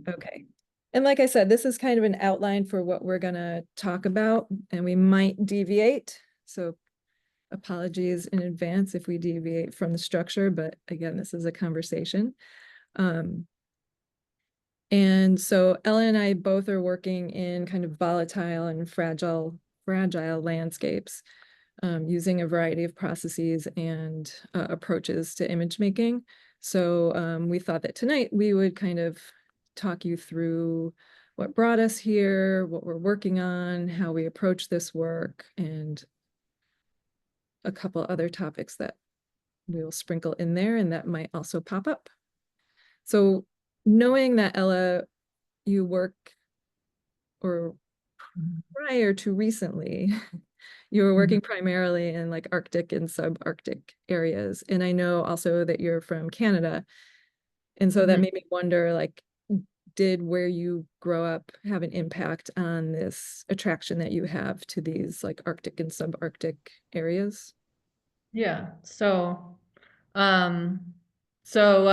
Okay. And like I said, this is kind of an outline for what we're going to talk about, and we might deviate. So apologies in advance if we deviate from the structure, but again, this is a conversation. And so Ella and I both are working in kind of volatile and fragile landscapes, using a variety of processes and approaches to image making. So we thought that tonight we would kind of talk you through what brought us here, what we're working on, how we approach this work, and a couple other topics that we will sprinkle in there and that might also pop up. So knowing that Ella, you work, or prior to recently, you were working primarily in like Arctic and subarctic areas. And I know also that you're from Canada. And so that made me wonder, like, did where you grow up have an impact on this attraction that you have to these like Arctic and subarctic areas? Yeah. Um, so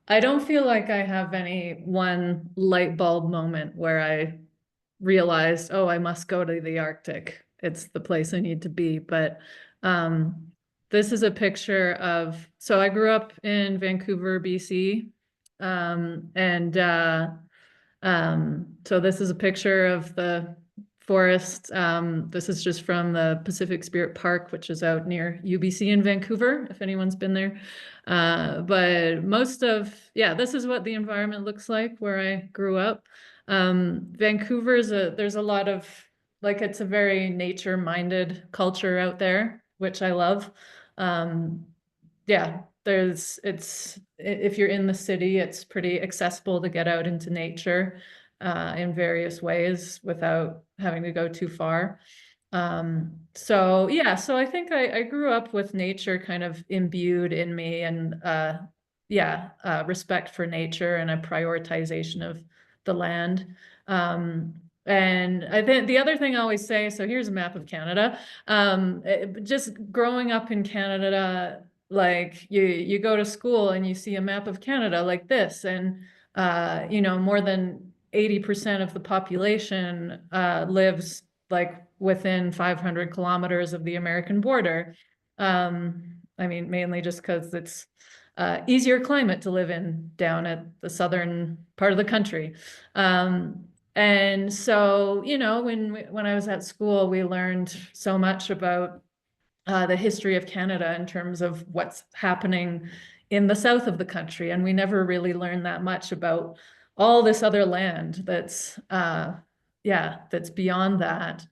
I don't feel like I have any one light bulb moment where I realized, oh, I must go to the Arctic. It's the place I need to be. But um, this is a picture of, so I grew up in Vancouver, BC. And so this is a picture of the forest. This is just from the Pacific Spirit Park, which is out near UBC in Vancouver, if anyone's been there. But yeah, this is what the environment looks like where I grew up. Vancouver there's a lot of, like, it's a very nature-minded culture out there, which I love. Um, yeah, if you're in the city, it's pretty accessible to get out into nature in various ways without having to go too far. So yeah, so I think I grew up with nature kind of imbued in me, and respect for nature and a prioritization of the land. And I think the other thing I always say, so here's a map of Canada. Just growing up in Canada, like you go to school and you see a map of Canada like this, and more than 80% of the population lives like within 500 kilometers of the American border. I mean, mainly just because it's easier climate to live in down at the southern part of the country. And so, when I was at school, we learned so much about the history of Canada in terms of what's happening in the south of the country. And we never really learned that much about all this other land that's beyond that.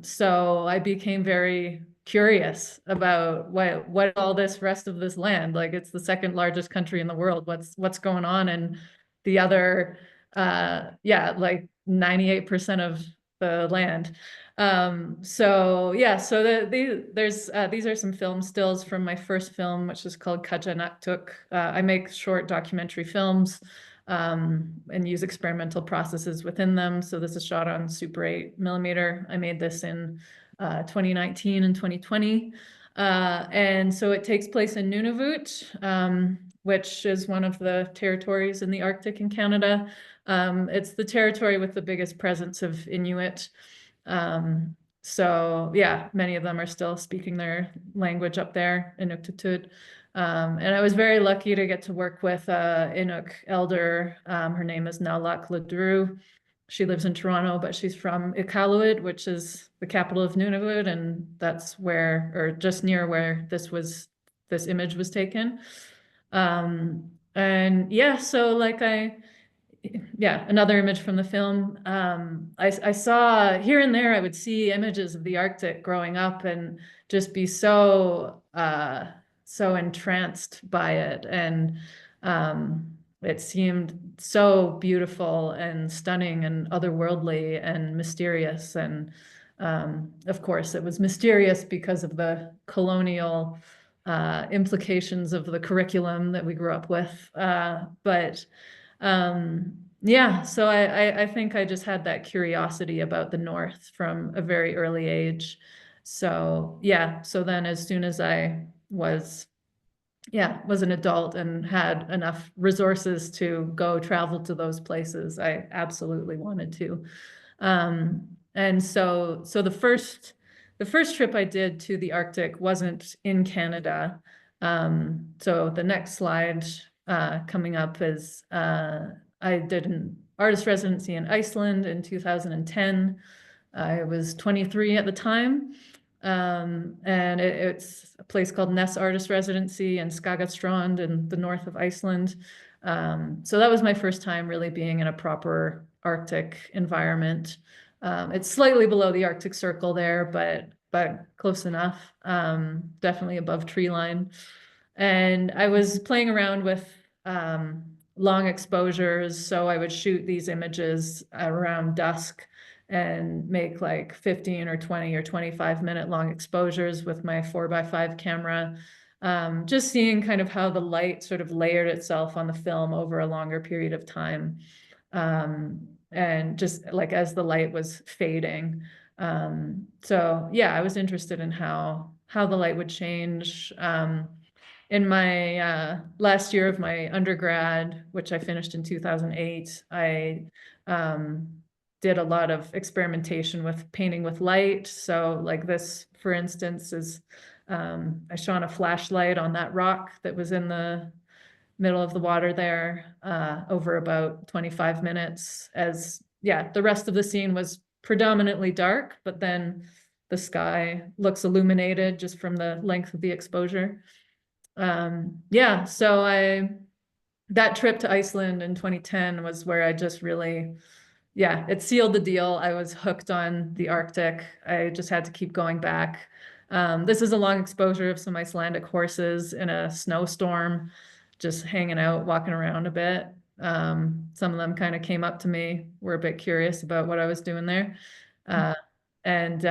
So I became very curious about what all this rest of this land, like it's the second largest country in the world. What's going on in the other, like 98% of the land. So yeah, so these are some film stills from my first film, which is called Kajanaktuk. I make short documentary films and use experimental processes within them. So this is shot on Super 8 millimeter. I made this in 2019 and 2020. And so it takes place in Nunavut, which is one of the territories in the Arctic in Canada. It's the territory with the biggest presence of Inuit. So yeah, many of them are still speaking their language up there, Inuktitut. And I was very lucky to get to work with Inuk elder. Her name is Naulak Ladru. She lives in Toronto, but she's from Iqaluit, which is the capital of Nunavut, and that's where, or just near where this image was taken. And yeah, so like another image from the film. I saw here and there, I would see images of the Arctic growing up and just be so entranced by it. And it seemed so beautiful and stunning and otherworldly and mysterious. And of course, it was mysterious because of the colonial implications of the curriculum that we grew up with. But yeah, so I think I just had that curiosity about the North from a very early age. So yeah, so then as soon as I was yeah, was an adult and had enough resources to go travel to those places, I absolutely wanted to. And so the first trip I did to the Arctic wasn't in Canada. So the next slide coming up is I did an artist residency in Iceland in 2010. I was 23 at the time. And it's a place called Ness Artist Residency in Skagastrand in the north of Iceland. So that was my first time really being in a proper Arctic environment. It's slightly below the Arctic Circle there, but close enough. Definitely above tree line. And I was playing around with long exposures, so I would shoot these images around dusk and make like 15 or 20 or 25-minute long exposures with my 4x5 camera. Just seeing kind of how the light sort of layered itself on the film over a longer period of time. And just like as the light was fading. So yeah, I was interested in how the light would change. In my last year of my undergrad, which I finished in 2008, I did a lot of experimentation with painting with light. So like this, for instance, is I shone a flashlight on that rock that was in the middle of the water there over about 25 minutes as, yeah, the rest of the scene was predominantly dark, but then the sky looks illuminated just from the length of the exposure. Yeah, so that trip to Iceland in 2010 was where I just really, yeah, it sealed the deal. I was hooked on the Arctic. I just had to keep going back. This is a long exposure of some Icelandic horses in a snowstorm, just hanging out, walking around a bit. Some of them kind of came up to me, were a bit curious about what I was doing there. Uh, and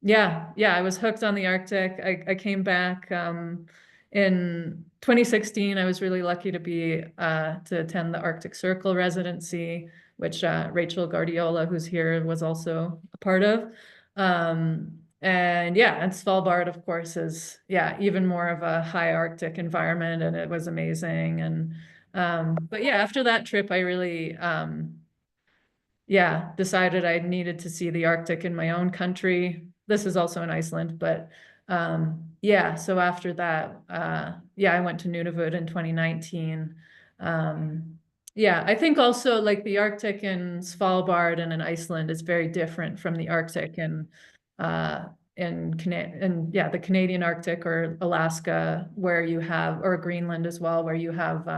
yeah, I was hooked on the Arctic. I came back in 2016. I was really lucky to be to attend the Arctic Circle residency, which Rachel Guardiola, who's here, was also a part of. And yeah, and Svalbard, of course, is yeah even more of a high Arctic environment, and it was amazing. And but yeah, after that trip, I really yeah, decided I needed to see the Arctic in my own country. This is also in Iceland, but yeah, so after that, yeah, I went to Nunavut in 2019. Yeah, I think also like the Arctic in Svalbard and in Iceland is very different from the Arctic in yeah, the Canadian Arctic or Alaska, where you have, or Greenland as well, where you have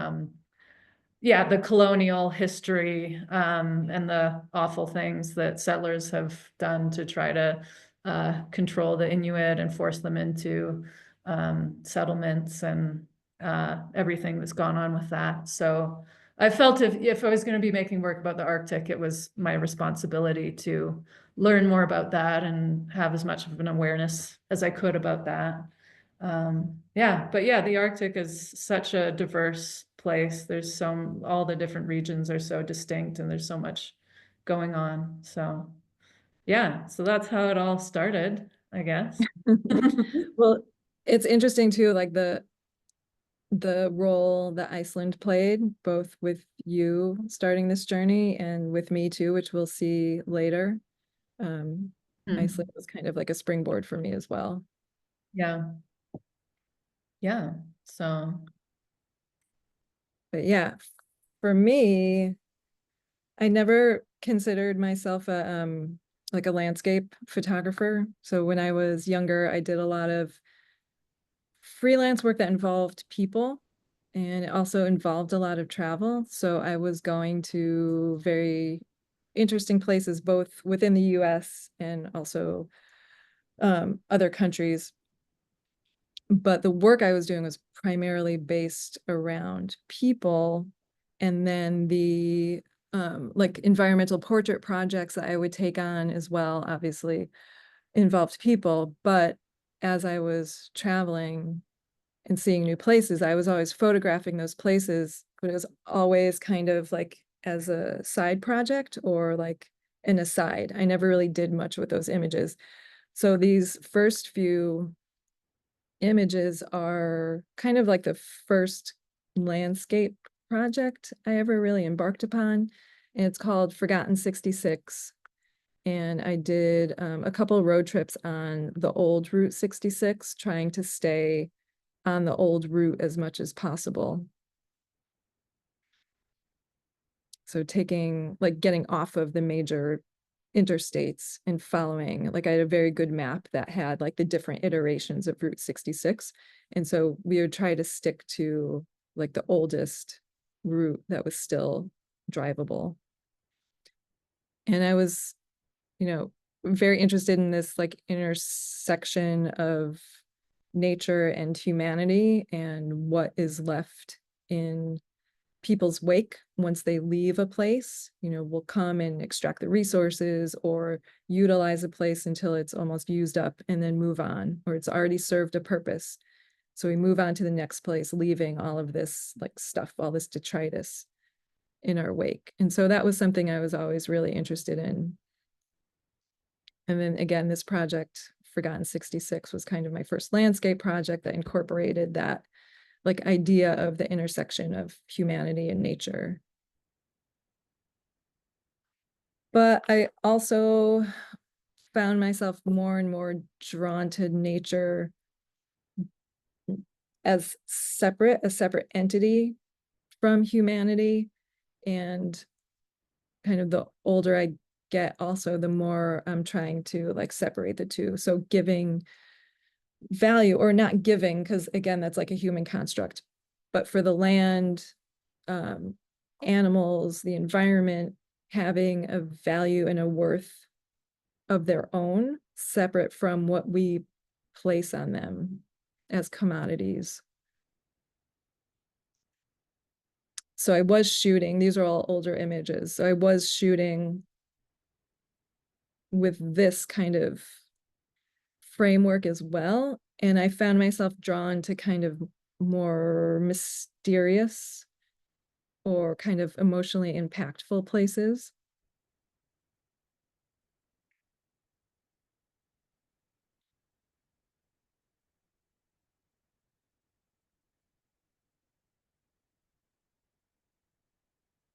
yeah, the colonial history and the awful things that settlers have done to try to control the Inuit and force them into settlements and everything that's gone on with that. So I felt if I was going to be making work about the Arctic, it was my responsibility to learn more about that and have as much of an awareness as I could about that. Yeah, but yeah, the Arctic is such a diverse place. There's all the different regions are so distinct and there's so much going on. So yeah, so that's how it all started, I guess. Well, it's interesting too, like the role that Iceland played, both with you starting this journey and with me too, which we'll see later. Um, Hmm. Iceland was kind of like a springboard for me as well. Yeah, yeah. So But yeah, for me, I never considered myself a like a landscape photographer. So when I was younger, I did a lot of freelance work that involved people, and it also involved a lot of travel. So I was going to very interesting places, both within the US and also other countries. But the work I was doing was primarily based around people. And then the like environmental portrait projects that I would take on as well, obviously involved people. But as I was traveling and seeing new places, I was always photographing those places, but it was always kind of like as a side project or like an aside. I never really did much with those images. So these first few images are kind of like the first landscape project I ever really embarked upon. And it's called Forgotten 66. And I did a couple road trips on the old Route 66, trying to stay on the old route as much as possible. So taking, like, getting off of the major interstates and following, like, I had a very good map that had like the different iterations of Route 66. And so we would try to stick to like the oldest route that was still drivable. And I was, you know, very interested in this like intersection of nature and humanity and what is left in people's wake once they leave a place. You know, will come and extract the resources or utilize a place until it's almost used up and then move on, or it's already served a purpose. So we move on to the next place, leaving all of this like stuff, all this detritus in our wake. And so that was something I was always really interested in. And then again, this project, Forgotten 66, was kind of my first landscape project that incorporated that like idea of the intersection of humanity and nature. But I also found myself more and more drawn to nature as a separate entity from humanity. And kind of the older I get, also, the more I'm trying to like separate the two. So giving value, or not giving, because again, that's like a human construct, but for the land, animals, the environment, having a value and a worth of their own, separate from what we place on them as commodities. So I was shooting, these are all older images. So I was shooting with this kind of framework as well. And I found myself drawn to kind of more mysterious or kind of emotionally impactful places.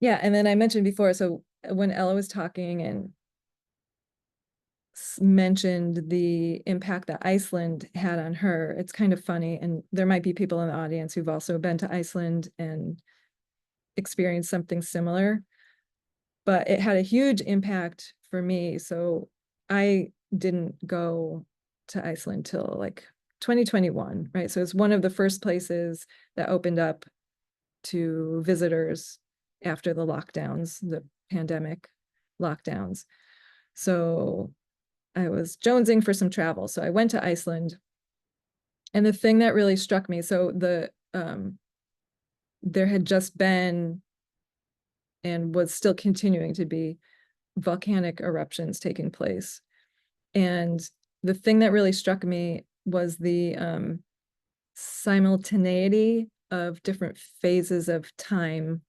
Yeah, and then I mentioned before, so when Ella was talking and mentioned the impact that Iceland had on her, it's kind of funny, and there might be people in the audience who've also been to Iceland and experienced something similar, but it had a huge impact for me. So I didn't go to Iceland till like 2021, right? So it's one of the first places that opened up to visitors after the lockdowns, the pandemic lockdowns. So I was jonesing for some travel. So I went to Iceland. And the thing that really struck me, so there had just been and was still continuing to be volcanic eruptions taking place. And the thing that really struck me was the simultaneity of different phases of time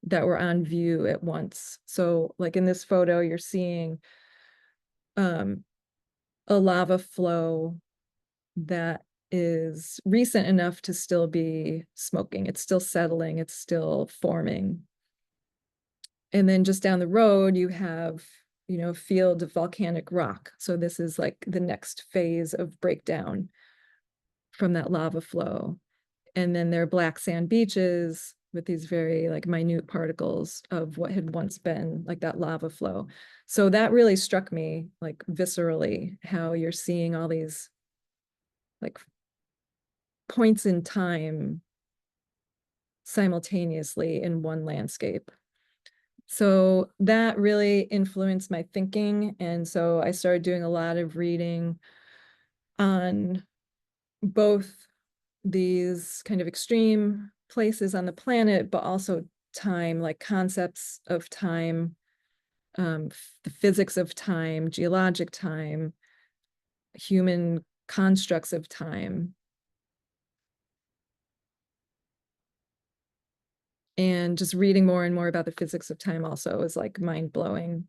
that were on view at once. So like in this photo, you're seeing a lava flow that is recent enough to still be smoking. It's still settling, it's still forming. And then just down the road, you have, you know, a field of volcanic rock. So this is like the next phase of breakdown from that lava flow. And then there are black sand beaches with these very like minute particles of what had once been like that lava flow. So that really struck me like viscerally, how you're seeing all these like points in time simultaneously in one landscape. So that really influenced my thinking. And so I started doing a lot of reading on both these kind of extreme places on the planet, but also time, like concepts of time, the physics of time, geologic time, human constructs of time. And just reading more and more about the physics of time also is like mind-blowing,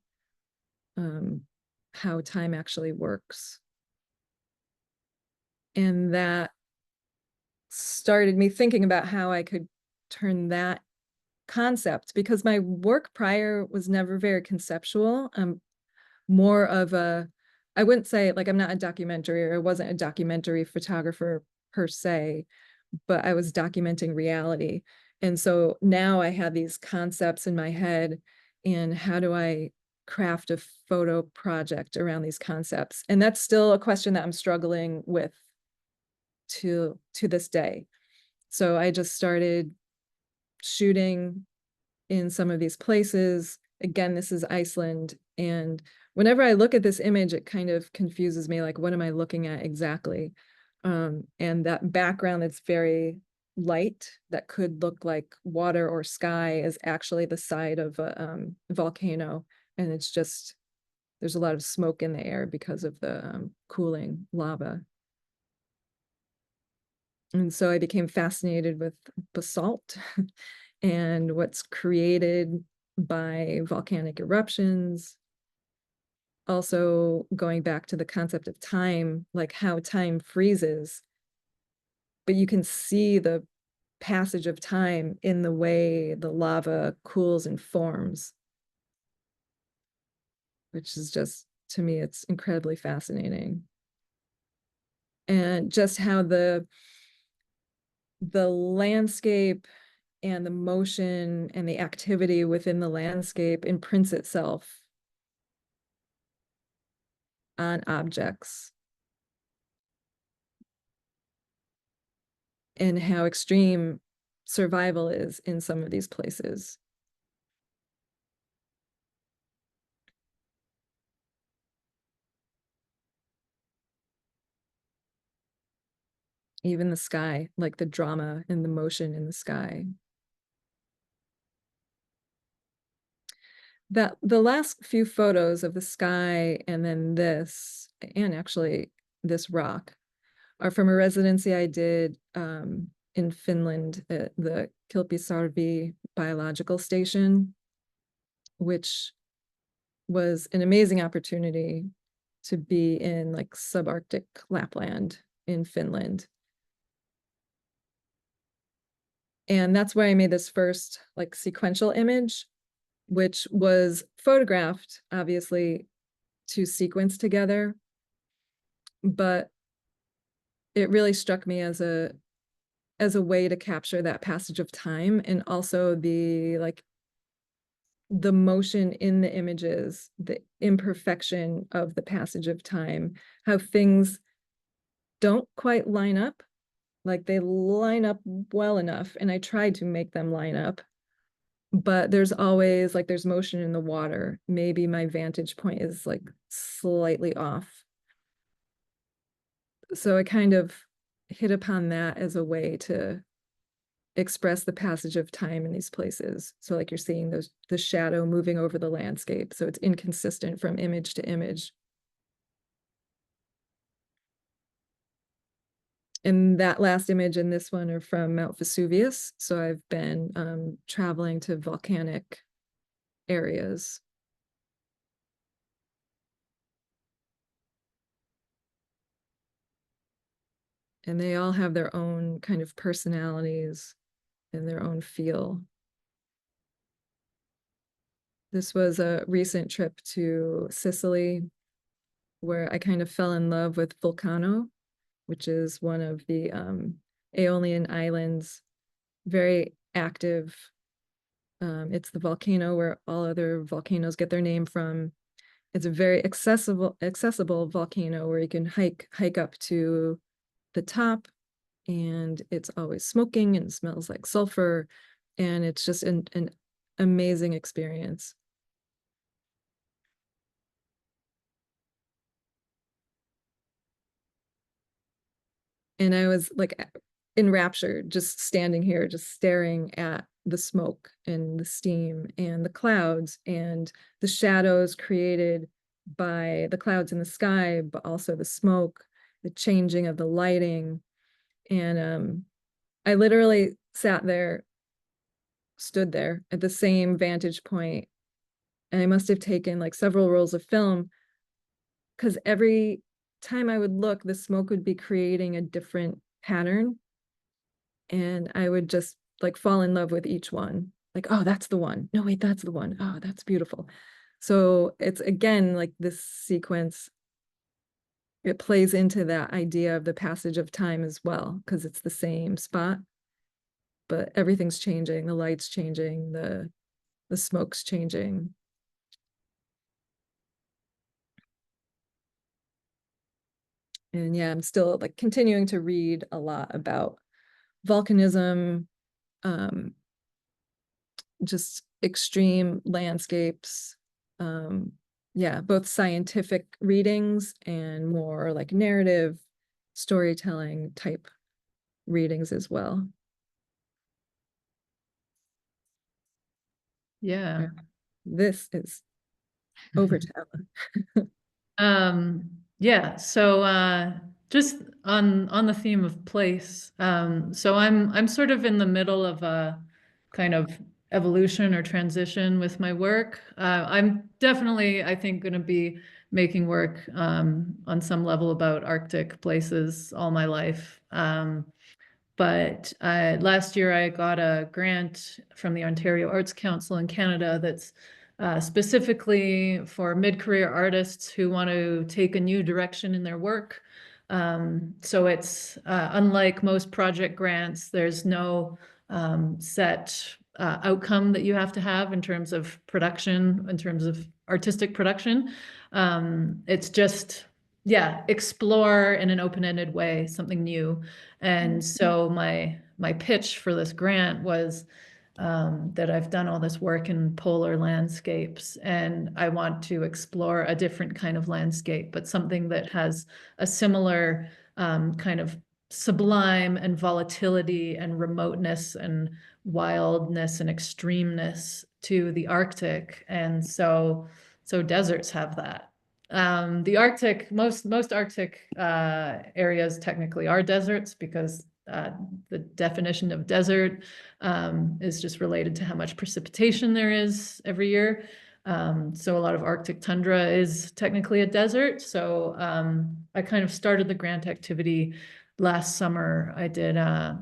how time actually works. And that started me thinking about how I could turn that concept, because my work prior was never very conceptual. I'm more of a, I wouldn't say like I'm not a documentary, or I wasn't a documentary photographer per se, but I was documenting reality. And so now I have these concepts in my head, and how do I craft a photo project around these concepts? And that's still a question that I'm struggling with to this day. So I just started shooting in some of these places. Again, this is Iceland. And whenever I look at this image, it kind of confuses me, like, what am I looking at exactly? And that background that's very light, that could look like water or sky, is actually the side of a volcano. And it's just, there's a lot of smoke in the air because of the cooling lava. And so I became fascinated with basalt and what's created by volcanic eruptions. Also, going back to the concept of time, like how time freezes, but you can see the passage of time in the way the lava cools and forms, which is just, to me, it's incredibly fascinating. And just how the landscape and the motion and the activity within the landscape imprints itself on objects, and how extreme survival is in some of these places. Even the sky, like the drama and the motion in the sky. That the last few photos of the sky, and then this, and actually this rock, are from a residency I did in Finland at the Kilpisarvi Biological Station, which was an amazing opportunity to be in like subarctic Lapland in Finland. And that's where I made this first like sequential image, which was photographed obviously to sequence together, but it really struck me as a way to capture that passage of time, and also the like the motion in the images, the imperfection of the passage of time, how things don't quite line up, like they line up well enough, and I tried to make them line up, but there's always like there's motion in the water. Maybe my vantage point is like slightly off. So I kind of hit upon that as a way to express the passage of time in these places. So like you're seeing the shadow moving over the landscape, so it's inconsistent from image to image. And that last image and this one are from Mount Vesuvius. So I've been traveling to volcanic areas. And they all have their own kind of personalities and their own feel. This was a recent trip to Sicily, where I kind of fell in love with Vulcano, which is one of the Aeolian Islands, very active. It's the volcano where all other volcanoes get their name from. It's a very accessible volcano where you can hike up to the top, and it's always smoking and smells like sulfur, and it's just an amazing experience. And I was like enraptured, just standing here, just staring at the smoke and the steam and the clouds and the shadows created by the clouds in the sky, but also the smoke, the changing of the lighting. And I literally sat there, stood there at the same vantage point, and I must have taken like several rolls of film, because every time I would look, the smoke would be creating a different pattern. and I would just like fall in love with each one. Like, oh, that's the one. No, wait, that's the one. Oh, that's beautiful. So it's again like this sequence, it plays into that idea of the passage of time as well, because it's the same spot, but everything's changing, the light's changing, the smoke's changing. And yeah, I'm still like continuing to read a lot about volcanism, um, just extreme landscapes. Um, yeah, both scientific readings and more like narrative storytelling type readings as well. Yeah. Yeah. This is over to Ella. Yeah, so just on the theme of place, so I'm sort of in the middle of a kind of evolution or transition with my work. I'm definitely, I think, going to be making work on some level about Arctic places all my life. But last year I got a grant from the Ontario Arts Council in Canada that's specifically for mid-career artists who want to take a new direction in their work. So it's unlike most project grants, there's no set outcome that you have to have in terms of production, in terms of artistic production. It's just, yeah, explore in an open-ended way something new. And so my pitch for this grant was that I've done all this work in polar landscapes, and I want to explore a different kind of landscape, but something that has a similar kind of sublime and volatility and remoteness and wildness and extremeness to the Arctic. And so deserts have that. The Arctic, most Arctic areas technically are deserts because the definition of desert is just related to how much precipitation there is every year. So a lot of Arctic tundra is technically a desert. So I kind of started the grant activity last summer. I did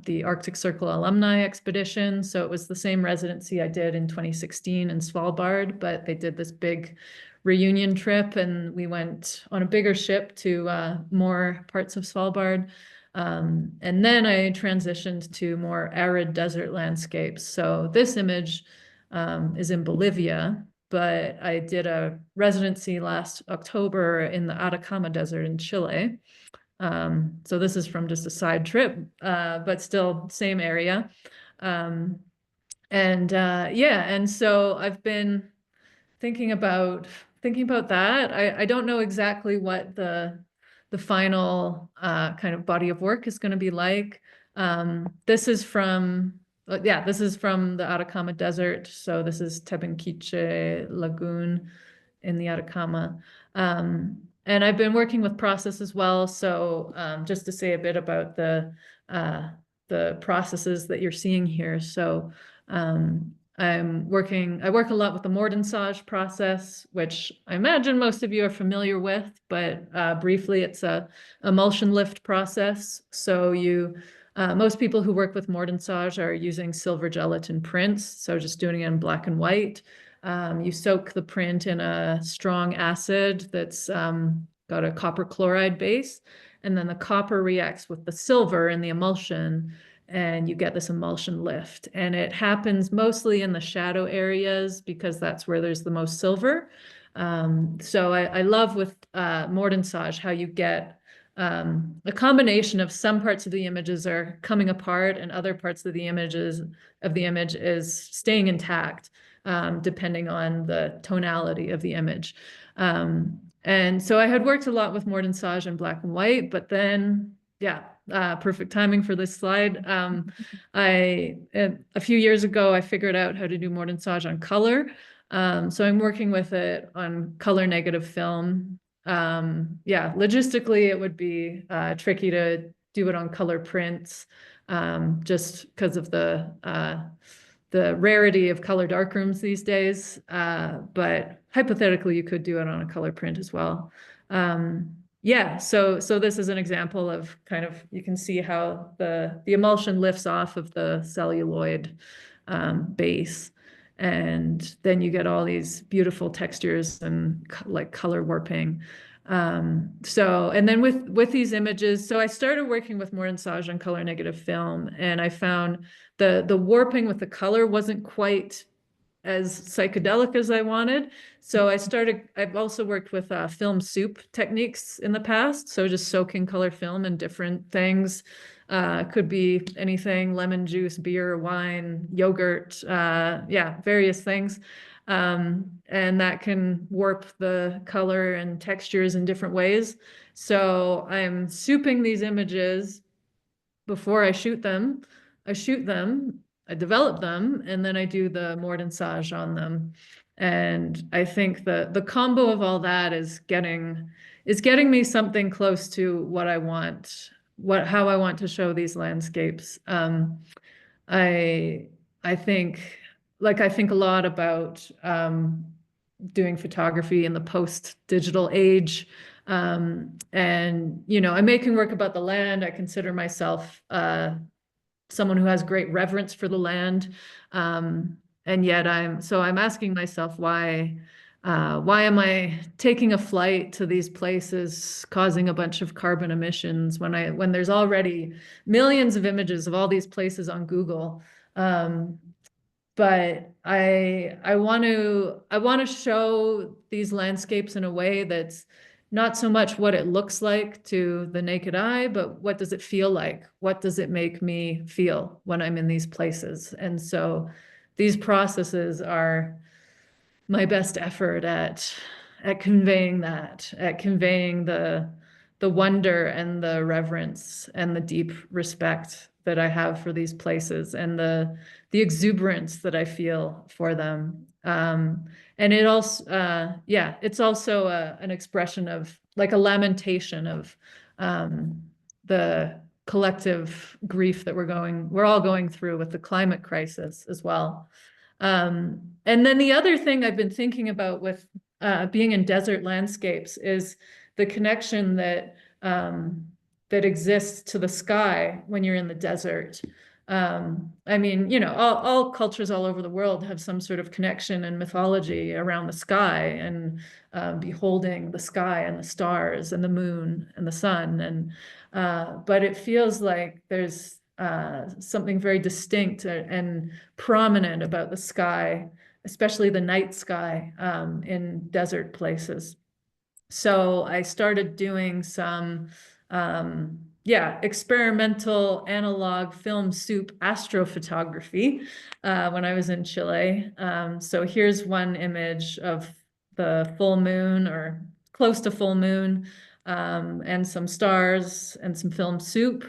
the Arctic Circle alumni expedition. So it was the same residency I did in 2016 in Svalbard, but they did this big reunion trip, and we went on a bigger ship to more parts of Svalbard. And then I transitioned to more arid desert landscapes. So this image is in Bolivia, but I did a residency last October in the Atacama Desert in Chile. So this is from just a side trip, but still same area. Um, and yeah, and so I've been thinking about that. I don't know exactly what the final kind of body of work is going to be like. This is from yeah, this is from the Atacama Desert. So this is Tebenquiche Lagoon in the Atacama. And I've been working with process as well. So just to say a bit about the processes that you're seeing here. So I work a lot with the Morton process, which I imagine most of you are familiar with, but briefly, it's a emulsion lift process. So most people who work with Morton are using silver gelatin prints, so just doing it in black and white. You soak the print in a strong acid that's got a copper chloride base, and then the copper reacts with the silver in the emulsion, and you get this emulsion lift. And it happens mostly in the shadow areas because that's where there's the most silver. So I love with Mortensage how you get a combination of some parts of the images are coming apart and other parts of the image is staying intact, depending on the tonality of the image. And so I had worked a lot with Mortensage in black and white, but then, yeah, perfect timing for this slide. A few years ago, I figured out how to do Mortensage on color. So I'm working with it on color negative film. Yeah, logistically, it would be tricky to do it on color prints, just because of the rarity of color darkrooms these days. But hypothetically, you could do it on a color print as well. Yeah, so this is an example of kind of, you can see how the emulsion lifts off of the celluloid base. And then you get all these beautiful textures and like color warping. And then with these images, so I started working with Morton on color negative film, and I found the warping with the color wasn't quite as psychedelic as I wanted. So I've also worked with film soup techniques in the past. So just soaking color film in different things. Could be anything, lemon juice, beer, wine, yogurt, yeah, various things. And that can warp the color and textures in different ways. So I'm souping these images before I shoot them. I develop them, and then I do the mordensage on them. And I think the combo of all that is getting me something close to what I want, how I want to show these landscapes. I I think I think a lot about doing photography in the post-digital age. And I'm making work about the land. I consider myself someone who has great reverence for the land. And yet I'm asking myself why am I taking a flight to these places, causing a bunch of carbon emissions when there's already millions of images of all these places on Google. But I want to show these landscapes in a way that's not so much what it looks like to the naked eye, but what does it feel like? What does it make me feel when I'm in these places? And so these processes are my best effort at conveying that, at conveying the wonder and the reverence and the deep respect that I have for these places, and the exuberance that I feel for them. And it also, yeah, it's also an expression of like a lamentation of the collective grief that we're all going through with the climate crisis as well. And then the other thing I've been thinking about with being in desert landscapes is the connection that exists to the sky when you're in the desert. I mean, all cultures all over the world have some sort of connection and mythology around the sky and beholding the sky and the stars and the moon and the sun. But it feels like there's something very distinct and prominent about the sky, especially the night sky in desert places. So I started doing some, experimental analog film soup astrophotography when I was in Chile. So here's one image of the full moon or close to full moon, and some stars and some film soup.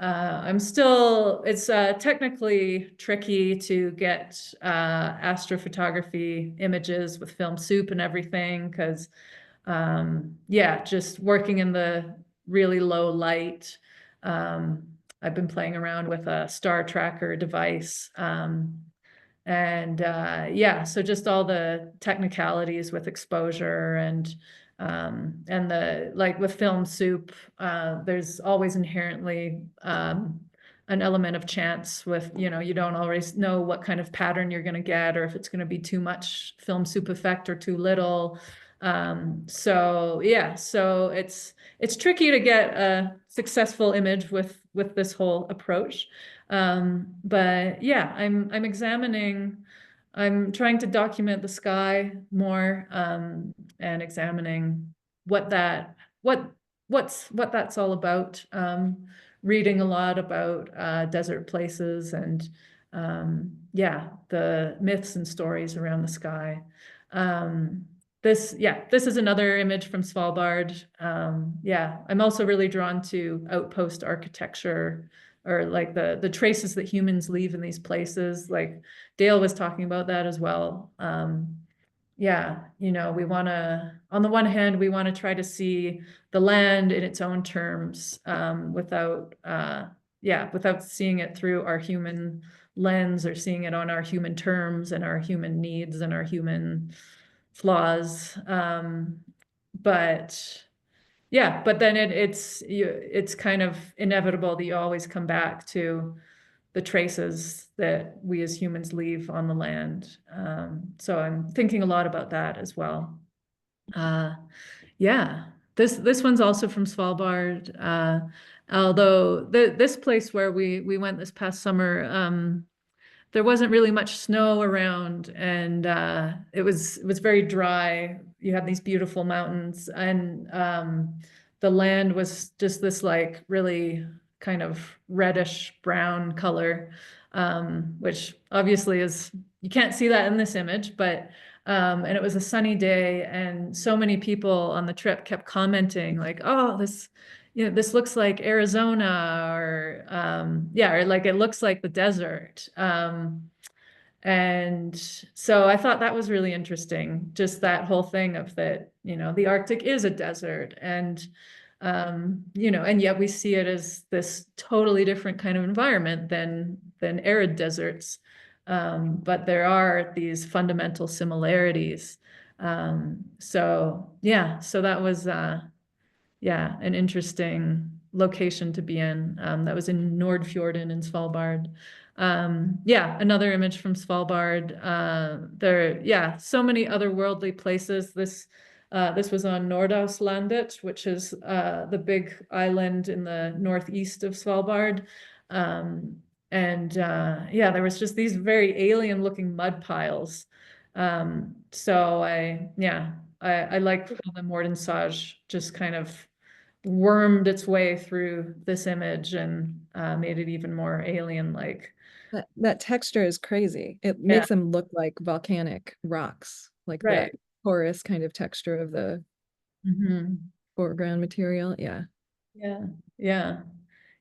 It's technically tricky to get astrophotography images with film soup and everything because, just working in the really low light. I've been playing around with a star tracker device. So just all the technicalities with exposure and the like with film soup, there's always inherently an element of chance with, you don't always know what kind of pattern you're going to get or if it's going to be too much film soup effect or too little. So it's tricky to get a successful image with this whole approach. But yeah, I'm trying to document the sky more, and examining what that's all about. Reading a lot about desert places and the myths and stories around the sky. This is another image from Svalbard. I'm also really drawn to outpost architecture, or like the traces that humans leave in these places. Like Dale was talking about that as well. We want to, on the one hand, we want to try to see the land in its own terms, without seeing it through our human lens or seeing it on our human terms and our human needs and our human flaws. But yeah, but then it's kind of inevitable that you always come back to the traces that we as humans leave on the land. So I'm thinking a lot about that as well. Uh, yeah, this one's also from Svalbard. Although this place where we went this past summer, there wasn't really much snow around, and it was very dry. You have these beautiful mountains, and the land was just this like really kind of reddish brown color, which obviously is you can't see that in this image, but and it was a sunny day, and so many people on the trip kept commenting like, "Oh, this looks like Arizona," or yeah, or like it looks like the desert. And so I thought that was really interesting, just that whole thing of that, the Arctic is a desert, and and yet we see it as this totally different kind of environment than arid deserts. But there are these fundamental similarities. So yeah, so that was yeah, an interesting location to be in. That was in Nordfjorden in Svalbard. Yeah, another image from Svalbard. Yeah, so many otherworldly places. This was on Nordaustlandet, which is the big island in the northeast of Svalbard. And yeah, there was just these very alien-looking mud piles. So I like how the Morton just kind of wormed its way through this image and made it even more alien-like. That texture is crazy. It Yeah, makes them look like volcanic rocks, like that right. porous kind of texture of the Hmm. foreground material. Yeah. Yeah, yeah.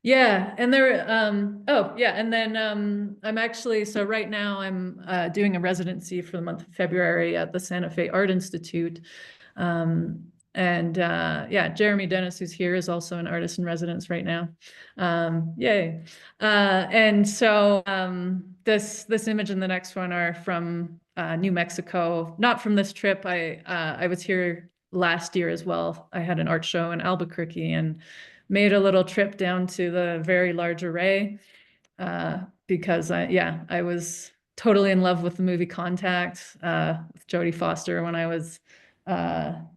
Yeah, and there, oh, yeah, and then I'm actually, so right now I'm doing a residency for the month of February at the Santa Fe Art Institute. And yeah, Jeremy Dennis, who's here, is also an artist in residence right now. Yay. And so this image and the next one are from New Mexico, not from this trip. I was here last year as well. I had an art show in Albuquerque and made a little trip down to the very large array because I was totally in love with the movie Contact with Jodie Foster when I was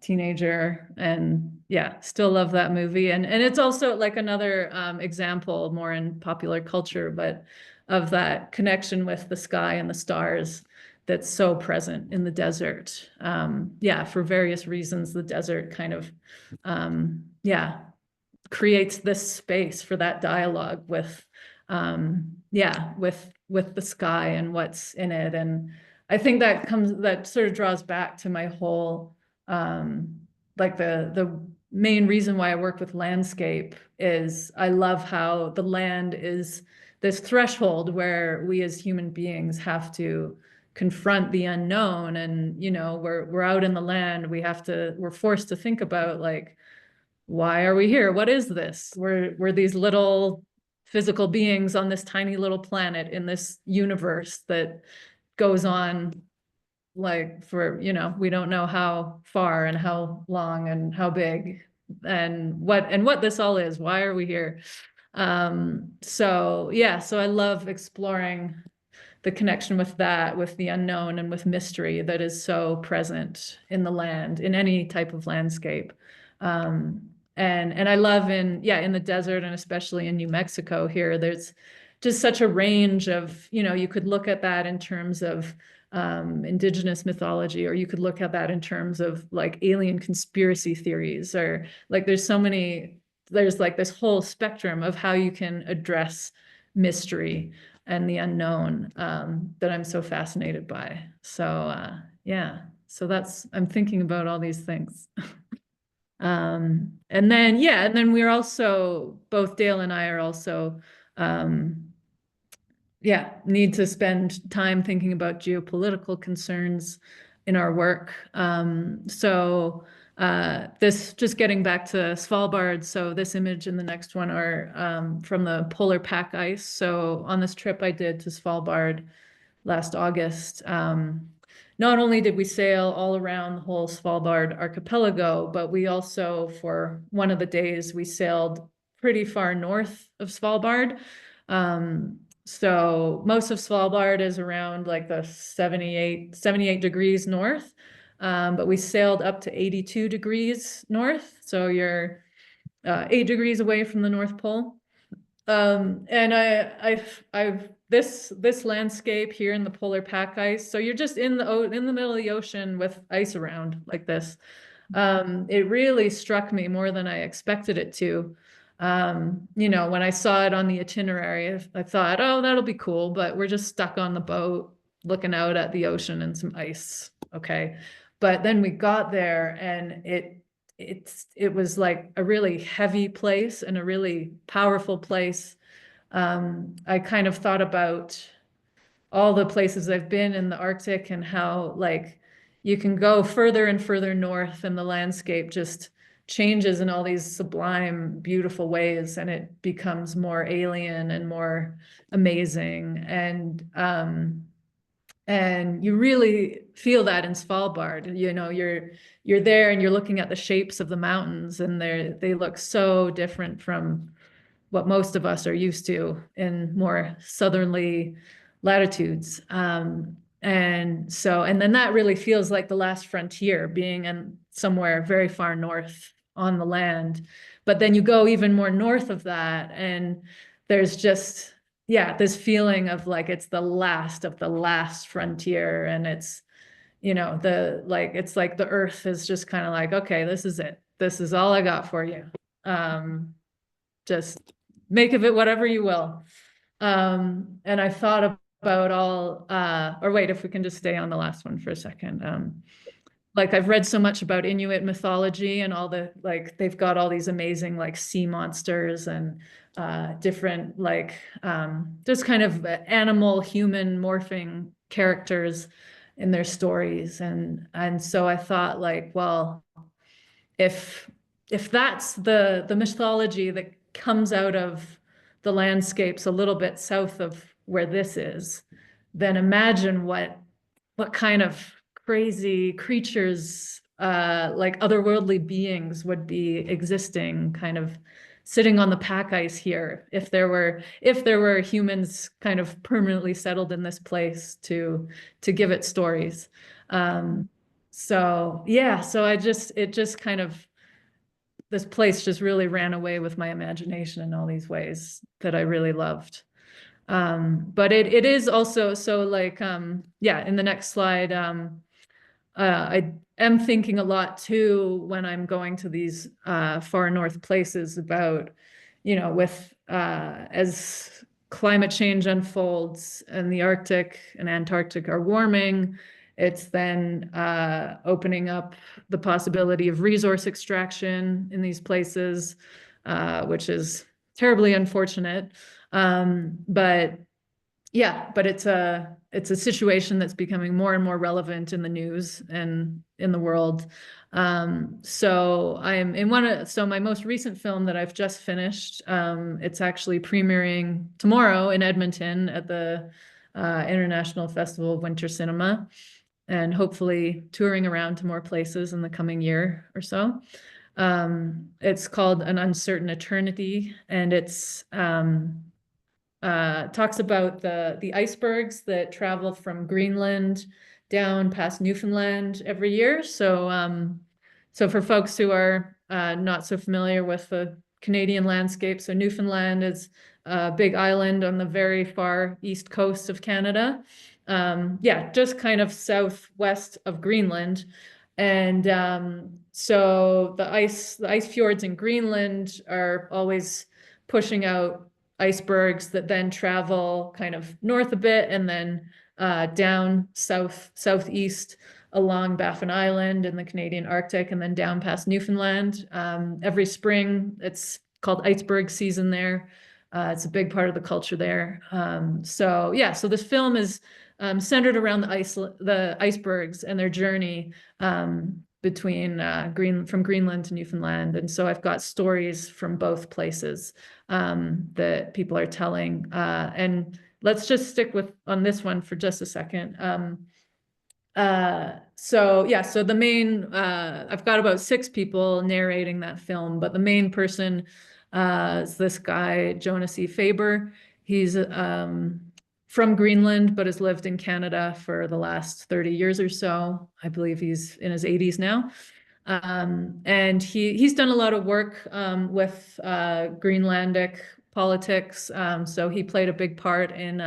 teenager, and yeah, still love that movie. And it's also like another example, more in popular culture, but of that connection with the sky and the stars that's so present in the desert. Yeah, for various reasons, the desert kind of yeah, creates this space for that dialogue with with the sky and what's in it. And I think that sort of draws back to my whole like the main reason why I work with landscape is I love how the land is this threshold where we as human beings have to confront the unknown. And we're out in the land, we're forced to think about like, why are we here? What is this? We're these little physical beings on this tiny little planet in this universe that goes on like for, we don't know how far and how long and how big and what this all is. Why are we here? So yeah, so I love exploring the connection with that, with the unknown and with mystery that is so present in the land, in any type of landscape. And I love in the desert, and especially in New Mexico here, there's just such a range of, you could look at that in terms of indigenous mythology, or you could look at that in terms of like alien conspiracy theories, or like there's like this whole spectrum of how you can address mystery and the unknown that I'm so fascinated by. So yeah, so I'm thinking about all these things. And then we're also, both Dale and I are also, need to spend time thinking about geopolitical concerns in our work. This just getting back to Svalbard. So this image and the next one are from the polar pack ice. So on this trip I did to Svalbard last August, not only did we sail all around the whole Svalbard archipelago, but we also, for one of the days, we sailed pretty far north of Svalbard. So most of Svalbard is around like the 78 degrees north. But we sailed up to 82 degrees north. So you're 8 degrees away from the North Pole. And I've this landscape here in the polar pack ice. So you're just in the middle of the ocean with ice around like this. It really struck me more than I expected it to. You know, when I saw it on the itinerary, I thought, oh, that'll be cool, but we're just stuck on the boat looking out at the ocean and some ice. Okay. But then we got there and it was like a really heavy place and a really powerful place. I kind of thought about all the places I've been in the Arctic and how like you can go further and further north and the landscape just changes in all these sublime, beautiful ways, and it becomes more alien and more amazing. And you really feel that in Svalbard. You know, you're there and you're looking at the shapes of the mountains, and they look so different from what most of us are used to in more southerly latitudes. And then that really feels like the last frontier, being in somewhere very far north on the land. But then you go even more north of that, and there's just, yeah, this feeling of like it's the last of the last frontier. And it's, you know, it's like the earth is just kind of like, okay, this is it. This is all I got for you. Just make of it whatever you will. And I thought about or wait, if we can just stay on the last one for a second. Like I've read so much about Inuit mythology and all the, like, they've got all these amazing like sea monsters and different like just kind of animal human morphing characters in their stories. And so I thought like, well, if that's the mythology that comes out of the landscapes a little bit south of where this is, then imagine what kind of crazy creatures, like otherworldly beings, would be existing, kind of sitting on the pack ice here, if there were humans kind of permanently settled in this place to give it stories. So yeah, so it just kind of, this place just really ran away with my imagination in all these ways that I really loved. But it is also, so like, yeah, in the next slide, I am thinking a lot too, when I'm going to these far north places, about, you know, with as climate change unfolds and the Arctic and Antarctic are warming, it's then opening up the possibility of resource extraction in these places, which is terribly unfortunate. But yeah, but it's a situation that's becoming more and more relevant in the news and in the world. So I am in so my most recent film that I've just finished, it's actually premiering tomorrow in Edmonton at the International Festival of Winter Cinema, and hopefully touring around to more places in the coming year or so. It's called An Uncertain Eternity, and it's talks about the icebergs that travel from Greenland down past Newfoundland every year. So for folks who are not so familiar with the Canadian landscape, so Newfoundland is a big island on the very far east coast of Canada. Yeah, just kind of southwest of Greenland. And so the ice fjords in Greenland are always pushing out icebergs that then travel kind of north a bit, and then down southeast along Baffin Island in the Canadian Arctic, and then down past Newfoundland. Every spring, it's called iceberg season there. It's a big part of the culture there. So yeah, so this film is centered around the icebergs and their journey between from Greenland to Newfoundland. And so I've got stories from both places that people are telling. And let's just stick on this one for just a second. So yeah, so the main, I've got about 6 people narrating that film, but the main person, is this guy, Jonas E. Faber. He's, from Greenland, but has lived in Canada for the last 30 years or so. I believe he's in his 80s now. And he's done a lot of work, with, Greenlandic politics. So he played a big part in,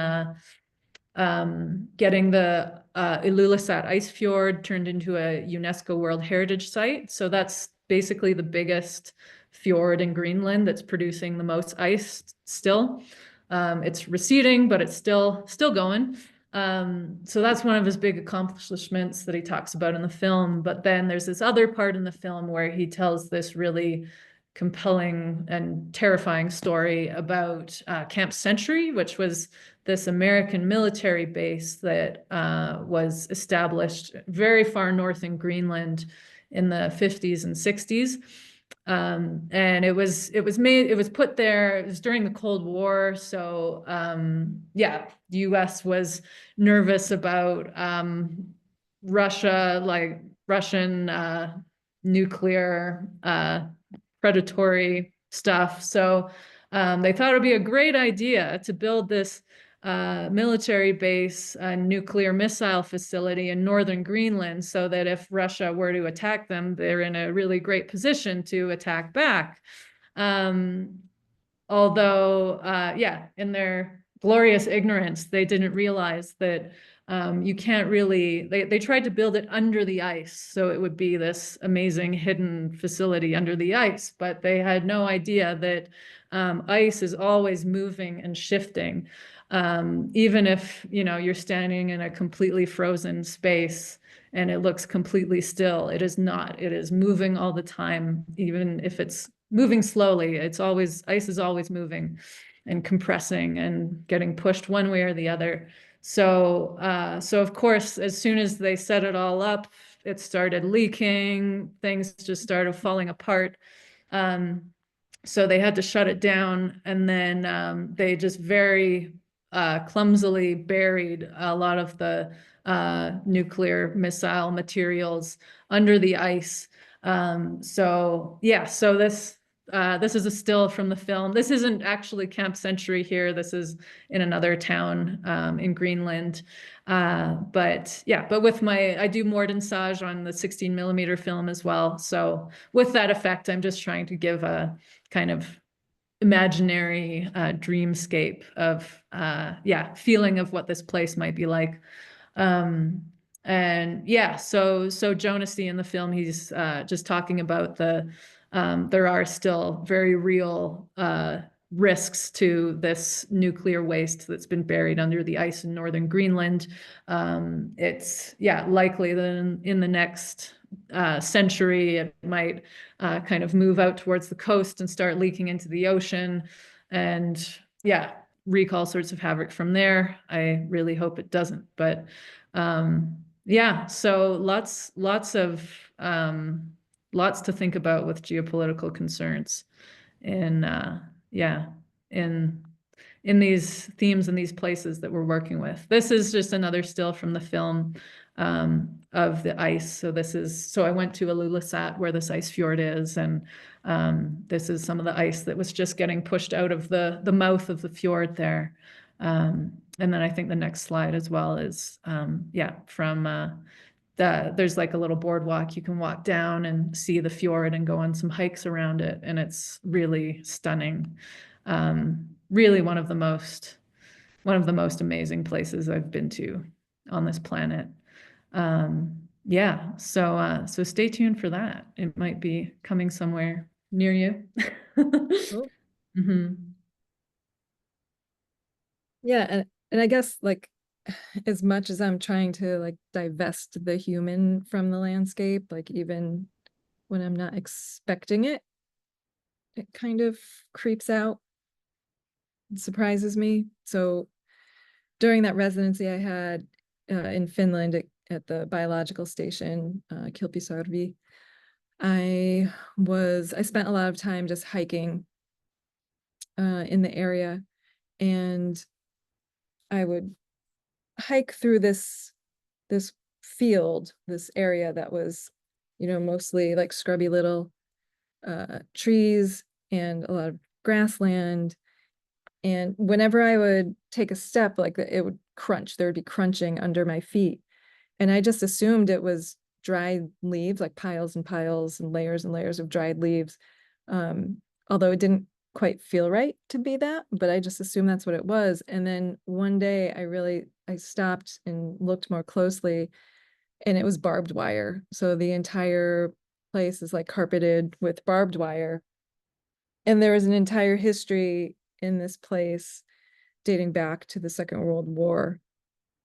getting the Ilulissat Ice Fjord turned into a UNESCO World Heritage Site. So that's basically the biggest fjord in Greenland that's producing the most ice still. It's receding, but it's still going. So that's one of his big accomplishments that he talks about in the film. But then there's this other part in the film where he tells this really compelling and terrifying story about Camp Century, which was this American military base that was established very far north in Greenland in the 50s and 60s. And it was put there, it was during the Cold War. So yeah, the US was nervous about Russia, like Russian nuclear predatory stuff. So they thought it would be a great idea to build this military base, a nuclear missile facility in northern Greenland, so that if Russia were to attack them, they're in a really great position to attack back. Um, Although, yeah, in their glorious ignorance, they didn't realize that you can't really, they tried to build it under the ice. So it would be this amazing hidden facility under the ice, but they had no idea that ice is always moving and shifting. Even if, you're standing in a completely frozen space and it looks completely still, it is not. It is moving all the time, even if it's moving slowly. It's always, ice is always moving and compressing and getting pushed one way or the other. So, so of course, as soon as they set it all up, it started leaking, things just started falling apart. So they had to shut it down, and then they just very clumsily buried a lot of the nuclear missile materials under the ice. So yeah, so this is a still from the film. This isn't actually Camp Century here. This is in another town in Greenland. But yeah, but with I do Morton on the 16mm film as well. So with that effect, I'm just trying to give a kind of imaginary dreamscape of yeah, feeling of what this place might be like. Um, and yeah, so Jonas in the film, he's just talking about there are still very real risks to this nuclear waste that's been buried under the ice in northern Greenland. It's yeah, likely that in the next century it might kind of move out towards the coast and start leaking into the ocean, and yeah, wreak all sorts of havoc from there. I really hope it doesn't, but yeah, so lots to think about with geopolitical concerns in yeah, in these themes and these places that we're working with. This is just another still from the film of the ice. So I went to Ilulissat where this ice fjord is, and this is some of the ice that was just getting pushed out of the mouth of the fjord there. And then I think the next slide as well is yeah, from there's like a little boardwalk you can walk down and see the fjord and go on some hikes around it, and it's really stunning. Really one of the most amazing places I've been to on this planet. Yeah, so stay tuned for that. It might be coming somewhere near you. Cool. hmm Yeah, and I guess like as much as I'm trying to like divest the human from the landscape, like even when I'm not expecting it, it kind of creeps out, surprises me. So during that residency I had in Finland at the biological station, Kilpisarvi, I spent a lot of time just hiking in the area, and I would hike through this field, this area that was, mostly like scrubby little trees and a lot of grassland. And whenever I would take a step, like it would crunch, there would be crunching under my feet. And I just assumed it was dried leaves, like piles and piles and layers of dried leaves. Um, Although it didn't quite feel right to be that, but I just assumed that's what it was. And then one day I stopped and looked more closely, and it was barbed wire. So the entire place is like carpeted with barbed wire. And there was an entire history in this place dating back to the Second World War,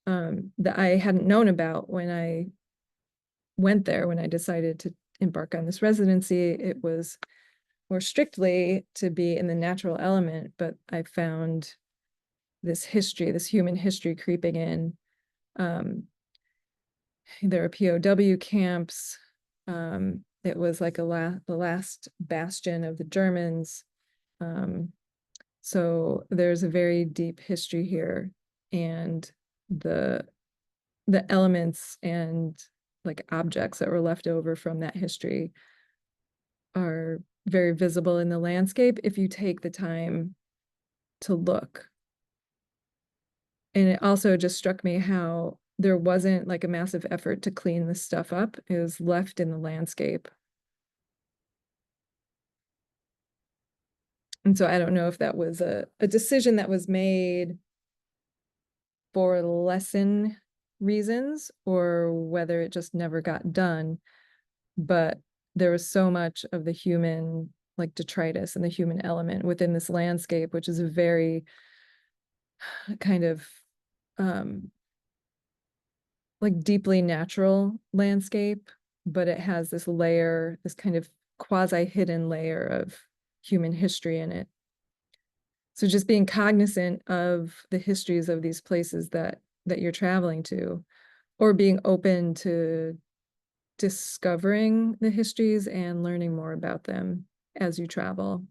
that I hadn't known about when I went there. When I decided to embark on this residency, it was more strictly to be in the natural element, but I found this history, this human history creeping in. Um, there are POW camps. It was like the last bastion of the Germans. Um, so there's a very deep history here, and the the elements and like objects that were left over from that history are very visible in the landscape if you take the time to look. And it also just struck me how there wasn't like a massive effort to clean this stuff up. It was left in the landscape. And so I don't know if that was a decision that was made for lesson reasons or whether it just never got done. But there was so much of the human like detritus and the human element within this landscape, which is a very kind of um like deeply natural landscape, but it has this layer, this kind of quasi hidden layer of human history in it. So just being cognizant of the histories of these places that you're traveling to, or being open to discovering the histories and learning more about them as you travel.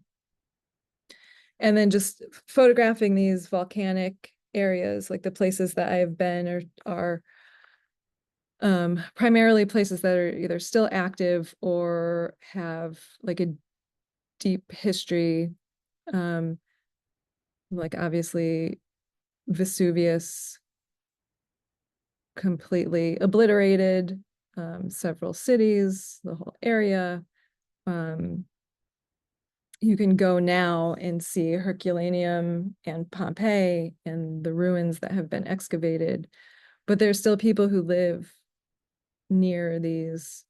And then just photographing these volcanic areas, like the places that I've been are primarily places that are either still active or have like a deep history. Um, like obviously Vesuvius completely obliterated several cities, the whole area. Um, you can go now and see Herculaneum and Pompeii and the ruins that have been excavated, but there's still people who live near these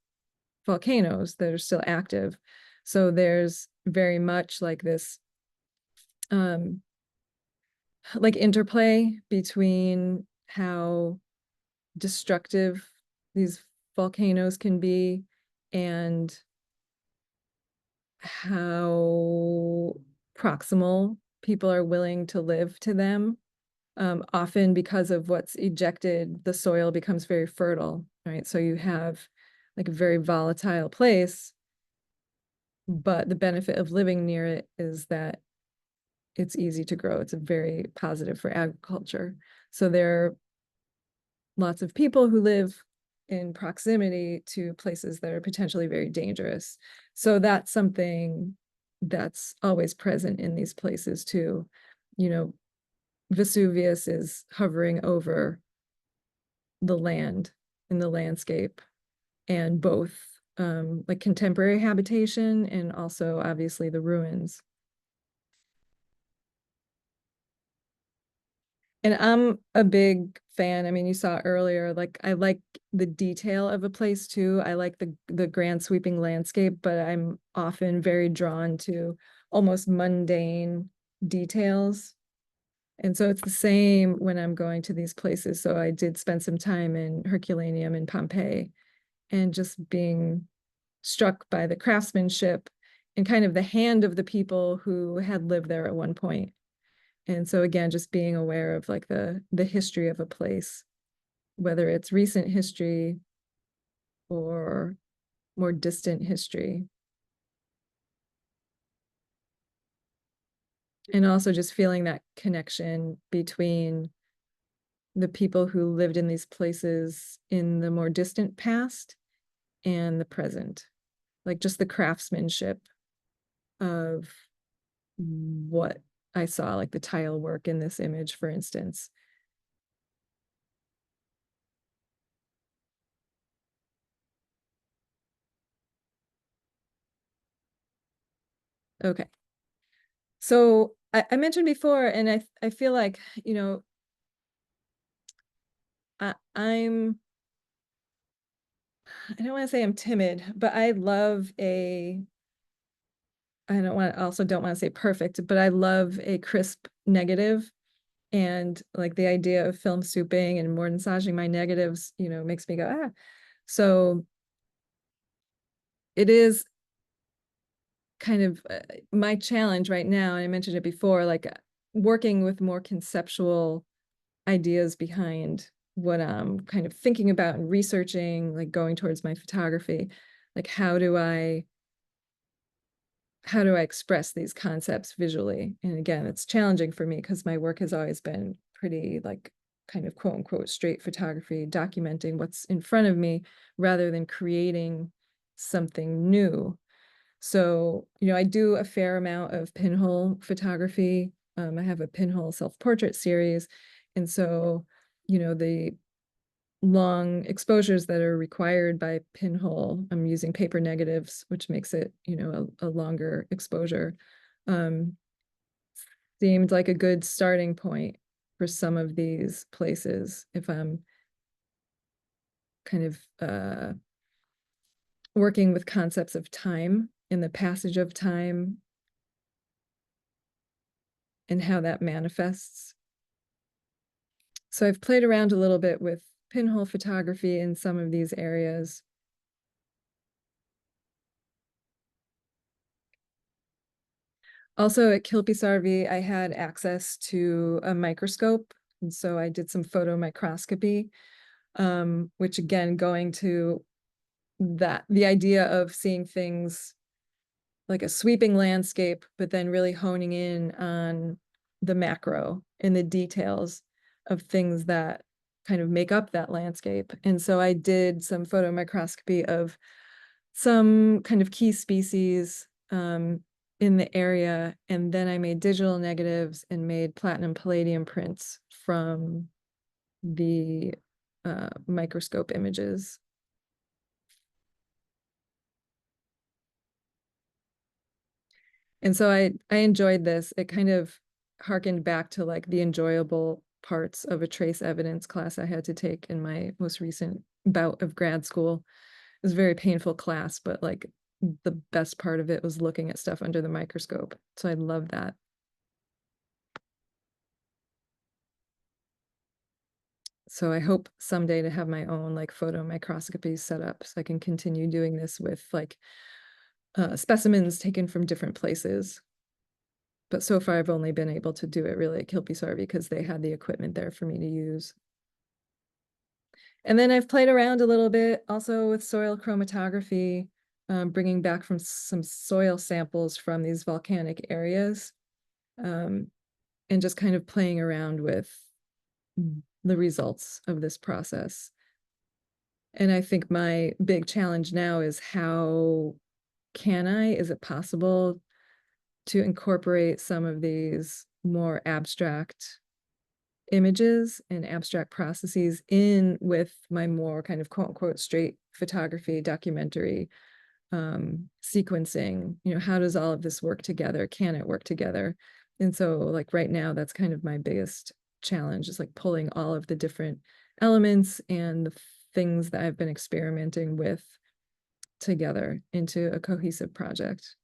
volcanoes that are still active. So there's very much like this um like interplay between how destructive these volcanoes can be and how proximal people are willing to live to them. Often because of what's ejected, the soil becomes very fertile, right? So you have like a very volatile place, but the benefit of living near it is that it's easy to grow. It's a very positive for agriculture. So there are lots of people who live in proximity to places that are potentially very dangerous. So that's something that's always present in these places too. You know, Vesuvius is hovering over the land in the landscape, and both like contemporary habitation and also obviously the ruins. And I'm a big fan. I mean, you saw earlier, like I like the detail of a place too. I like the grand sweeping landscape, but I'm often very drawn to almost mundane details. And so it's the same when I'm going to these places. So I did spend some time in Herculaneum and Pompeii and just being struck by the craftsmanship and kind of the hand of the people who had lived there at one point. And so again, just being aware of like the history of a place, whether it's recent history or more distant history. And also just feeling that connection between the people who lived in these places in the more distant past and the present, like just the craftsmanship of what I saw, like the tile work in this image, for instance. Okay. So I mentioned before, and I feel like, I'm, I don't want to say I'm timid, but don't want to say perfect, but I love a crisp negative. And like the idea of film souping and more massaging my negatives, makes me go, ah. So it is kind of my challenge right now. And I mentioned it before, like working with more conceptual ideas behind what I'm kind of thinking about and researching, like going towards my photography. Like how do I express these concepts visually? And again, it's challenging for me because my work has always been pretty like kind of quote unquote straight photography, documenting what's in front of me rather than creating something new. So, I do a fair amount of pinhole photography. I have a pinhole self-portrait series. And so, the long exposures that are required by pinhole, I'm using paper negatives, which makes it, a longer exposure. Um, Seemed like a good starting point for some of these places if I'm kind of working with concepts of time and the passage of time and how that manifests. So I've played around a little bit with pinhole photography in some of these areas. Also at Kilpisarvi, I had access to a microscope. And so I did some photomicroscopy, which again, going to the idea of seeing things like a sweeping landscape, but then really honing in on the macro and the details of things that kind of make up that landscape. And so I did some photomicroscopy of some kind of key species in the area. And then I made digital negatives and made platinum palladium prints from the microscope images. And so I enjoyed this. It kind of harkened back to like the enjoyable parts of a trace evidence class I had to take in my most recent bout of grad school. It was a very painful class, but like the best part of it was looking at stuff under the microscope. So I love that. So I hope someday to have my own like photo microscopy set up so I can continue doing this with like specimens taken from different places. But so far I've only been able to do it really at Kilpisarvi because they had the equipment there for me to use. And then I've played around a little bit also with soil chromatography, bringing back from some soil samples from these volcanic areas, and just kind of playing around with the results of this process. And I think my big challenge now is is it possible to incorporate some of these more abstract images and abstract processes in with my more kind of quote unquote straight photography documentary sequencing, how does all of this work together? Can it work together? And so like right now, that's kind of my biggest challenge is like pulling all of the different elements and the things that I've been experimenting with together into a cohesive project.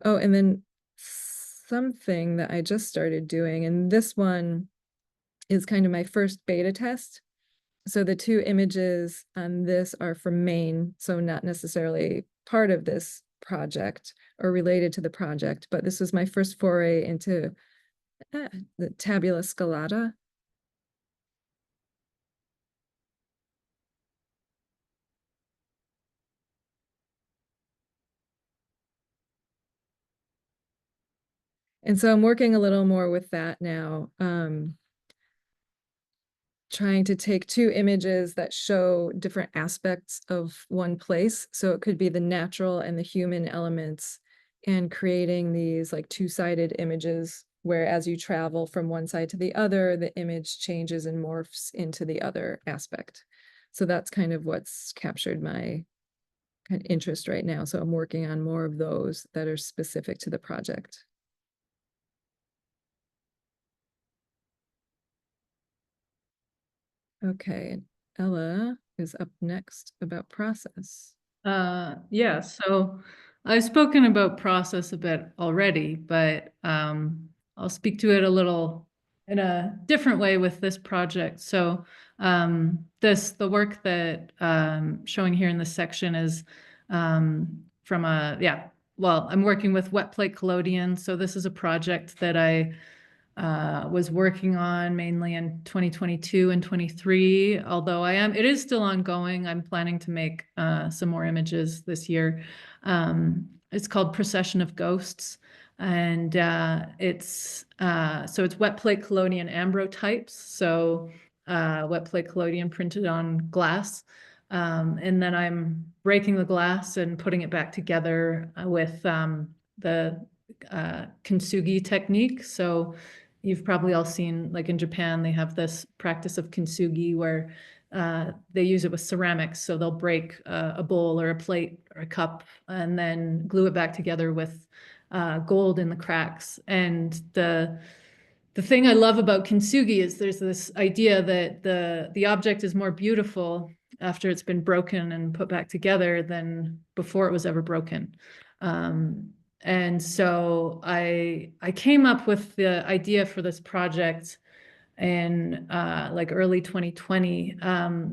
Oh, and then something that I just started doing, and this one is kind of my first beta test. So the two images on this are from Maine, so not necessarily part of this project or related to the project, but this was my first foray into the tabula scalata. And so I'm working a little more with that now, trying to take two images that show different aspects of one place. So it could be the natural and the human elements, and creating these like two-sided images where as you travel from one side to the other, the image changes and morphs into the other aspect. So that's kind of what's captured my kind of interest right now. So I'm working on more of those that are specific to the project. Okay, Ella is up next about process. Yeah, so I've spoken about process a bit already, but I'll speak to it a little in a different way with this project. So the work that showing here in this section is from I'm working with wet plate collodion. So this is a project that I was working on mainly in 2022 and 23, although it is still ongoing. I'm planning to make some more images this year. It's called Procession of Ghosts. And it's wet plate collodion ambrotypes. So wet plate collodion printed on glass. And then I'm breaking the glass and putting it back together with the kintsugi technique. So you've probably all seen, like in Japan, they have this practice of kintsugi where they use it with ceramics. So they'll break a bowl or a plate or a cup and then glue it back together with gold in the cracks. And the thing I love about kintsugi is there's this idea that the object is more beautiful after it's been broken and put back together than before it was ever broken. And so I came up with the idea for this project in like early 2020.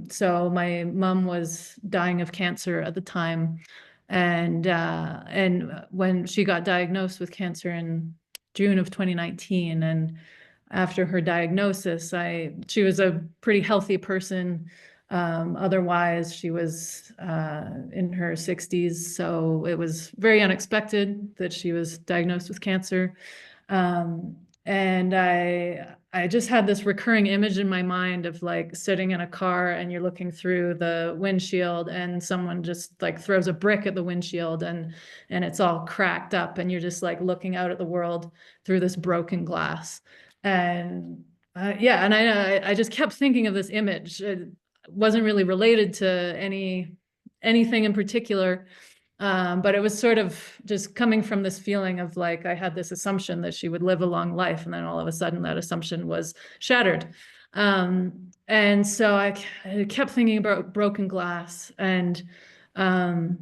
So my mom was dying of cancer at the time, and when she got diagnosed with cancer in June of 2019, and after her diagnosis, she was a pretty healthy person. Otherwise, she was in her 60s, so it was very unexpected that she was diagnosed with cancer. And I just had this recurring image in my mind of like sitting in a car and you're looking through the windshield and someone just like throws a brick at the windshield and it's all cracked up and you're just like looking out at the world through this broken glass. And and I just kept thinking of this image. It wasn't really related to anything in particular. But it was sort of just coming from this feeling of like I had this assumption that she would live a long life, and then all of a sudden that assumption was shattered. And so I kept thinking about broken glass, and um,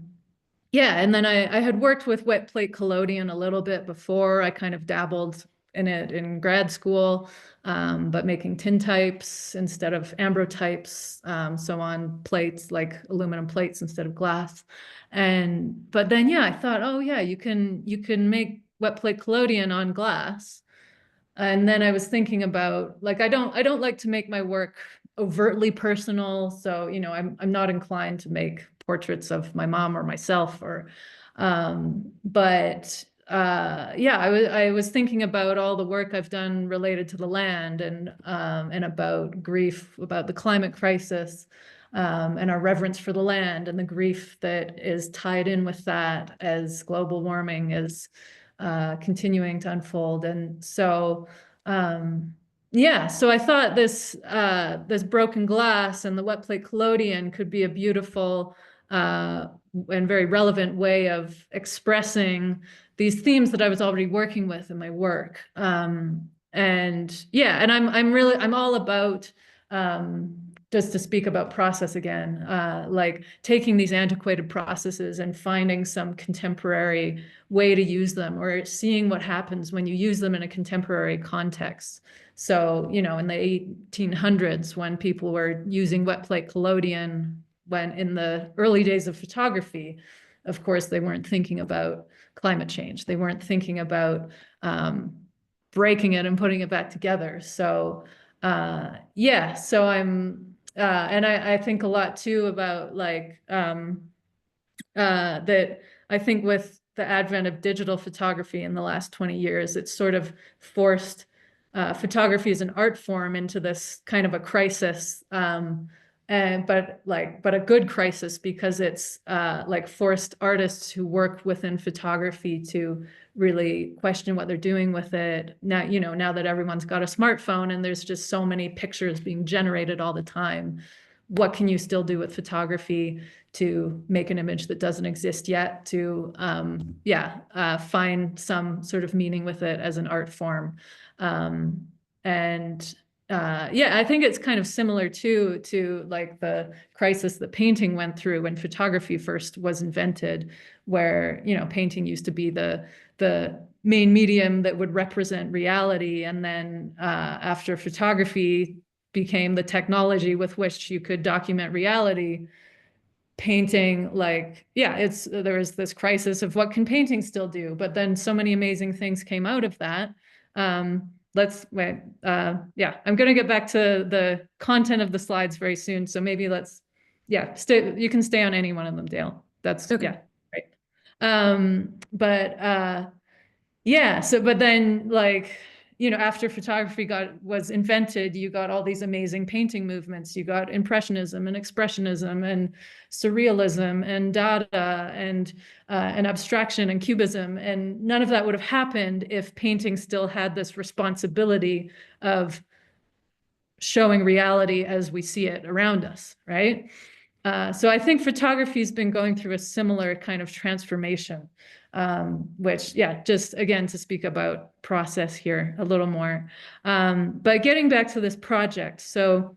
and then I had worked with wet plate collodion a little bit before. I kind of dabbled in it in grad school, but making tintypes instead of ambrotypes, so on plates like aluminum plates instead of glass. But then I thought, oh yeah, you can make wet plate collodion on glass. And then I was thinking about like I don't like to make my work overtly personal. So, I'm not inclined to make portraits of my mom or myself but I was thinking about all the work I've done related to the land and about grief, about the climate crisis, and our reverence for the land and the grief that is tied in with that as global warming is continuing to unfold. And so, so I thought this broken glass and the wet plate collodion could be a beautiful and very relevant way of expressing these themes that I was already working with in my work. And I'm all about just to speak about process again, like taking these antiquated processes and finding some contemporary way to use them, or seeing what happens when you use them in a contemporary context. So, in the 1800s, when people were using wet plate collodion, when in the early days of photography, of course, they weren't thinking about climate change. They weren't thinking about breaking it and putting it back together. So, so and I think a lot too about like that I think with the advent of digital photography in the last 20 years. It's sort of forced photography as an art form into this kind of a crisis, but a good crisis, because it's like forced artists who work within photography to really question what they're doing with it. Now, now that everyone's got a smartphone and there's just so many pictures being generated all the time, what can you still do with photography to make an image that doesn't exist yet, to find some sort of meaning with it as an art form. I think it's kind of similar to like the crisis that painting went through when photography first was invented, where painting used to be the main medium that would represent reality, and then after photography became the technology with which you could document reality, painting, there was this crisis of what can painting still do, but then so many amazing things came out of that. Let's wait. I'm going to get back to the content of the slides very soon, so maybe stay. You can stay on any one of them, Dale. That's okay. Right. But then after photography was invented, you got all these amazing painting movements. You got Impressionism and Expressionism and Surrealism and Dada and abstraction and Cubism. And none of that would have happened if painting still had this responsibility of showing reality as we see it around us, right? So I think photography's been going through a similar kind of transformation, which, just again, to speak about process here a little more. But getting back to this project, the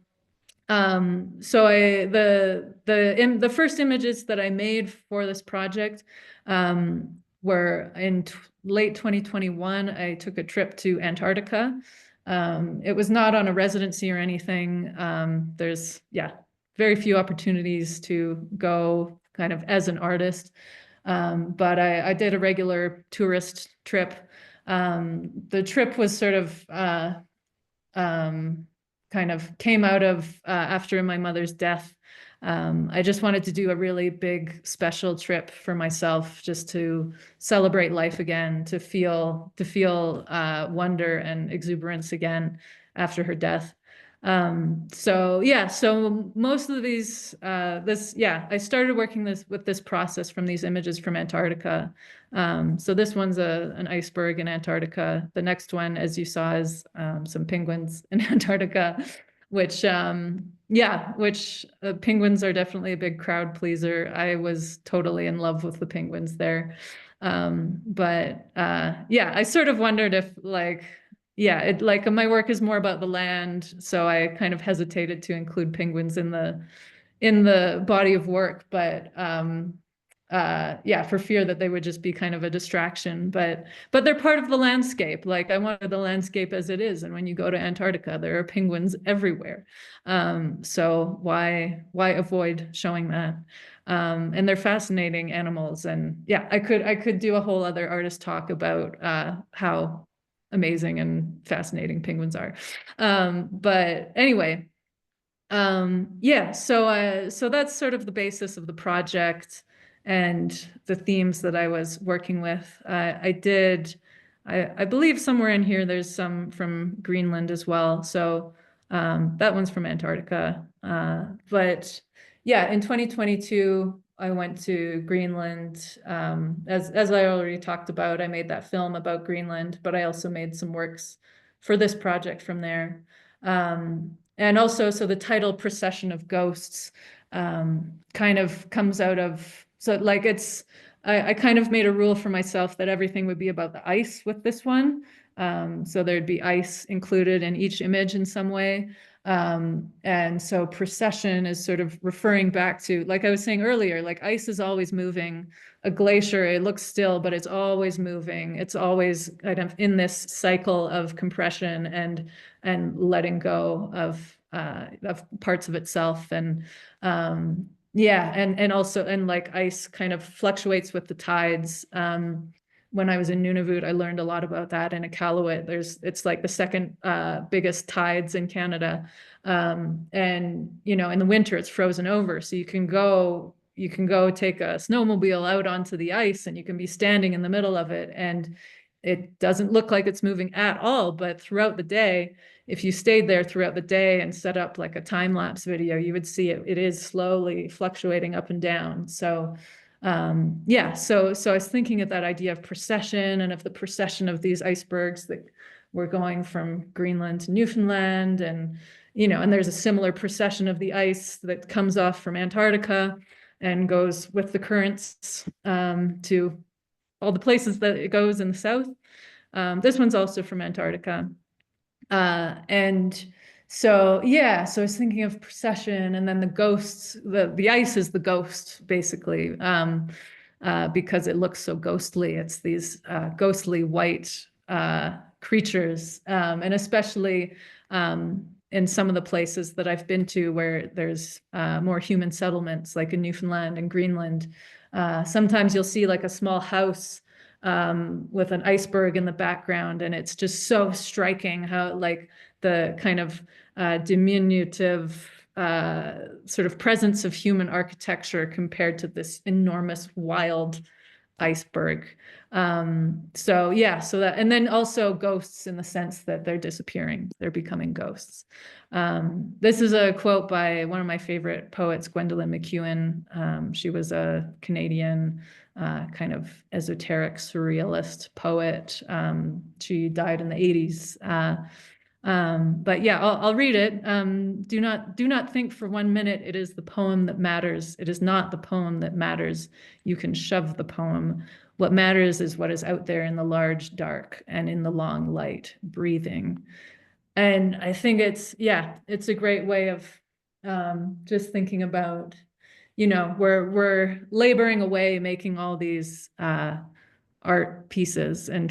first images that I made for this project were in late 2021. I took a trip to Antarctica. It was not on a residency or anything. There's very few opportunities to go kind of as an artist. But I did a regular tourist trip. The trip was sort of kind of came out of after my mother's death. I just wanted to do a really big, special trip for myself, just to celebrate life again, to feel wonder and exuberance again after her death. So most of these, I started working with this process from these images from Antarctica. So this one's an iceberg in Antarctica. The next one, as you saw, is some penguins in Antarctica, which penguins are definitely a big crowd pleaser. I was totally in love with the penguins there. I sort of wondered if my work is more about the land, so I kind of hesitated to include penguins in the body of work, but for fear that they would just be kind of a distraction. But they're part of the landscape. Like, I wanted the landscape as it is, and when you go to Antarctica, there are penguins everywhere. So why avoid showing that? And they're fascinating animals, and I could do a whole other artist talk about how amazing and fascinating penguins are. But anyway, so that's sort of the basis of the project and the themes that I was working with. I believe somewhere in here there's some from Greenland as well. So that one's from Antarctica. But in 2022, I went to Greenland. As I already talked about, I made that film about Greenland, but I also made some works for this project from there. And also, so the title Procession of Ghosts kind of comes out of, I kind of made a rule for myself that everything would be about the ice with this one. So there'd be ice included in each image in some way. And so procession is sort of referring back to, like I was saying earlier, like ice is always moving. A glacier, it looks still, but it's always moving. It's always kind of in this cycle of compression and letting go of parts of itself. And like ice kind of fluctuates with the tides. When I was in Nunavut, I learned a lot about that. In Iqaluit, it's like the second biggest tides in Canada. And in the winter, it's frozen over. So you can go you can go take a snowmobile out onto the ice and you can be standing in the middle of it, and it doesn't look like it's moving at all. But throughout the day, if you stayed there throughout the day and set up like a time lapse video, you would see it is slowly fluctuating up and down. So yeah, so I was thinking of that idea of precession, and of the precession of these icebergs that were going from Greenland to Newfoundland, and and there's a similar precession of the ice that comes off from Antarctica and goes with the currents to all the places that it goes in the south. This one's also from Antarctica. And so, yeah, so I was thinking of precession, and then the ghosts, the ice is the ghost, basically, because it looks so ghostly. It's these ghostly white creatures, and especially in some of the places that I've been to where there's more human settlements, like in Newfoundland and Greenland. Sometimes you'll see like a small house with an iceberg in the background, and it's just so striking how like the kind of diminutive sort of presence of human architecture compared to this enormous wild iceberg. So yeah, so that, and then also ghosts in the sense that they're disappearing, they're becoming ghosts. This is a quote by one of my favorite poets, Gwendolyn McEwen. She was a Canadian kind of esoteric surrealist poet. She died in the 80s. But yeah, I'll read it. Do not think for 1 minute it is the poem that matters. It is not the poem that matters. You can shove the poem. What matters is what is out there in the large dark and in the long light, breathing. And I think it's a great way of just thinking about, we're laboring away, making all these art pieces and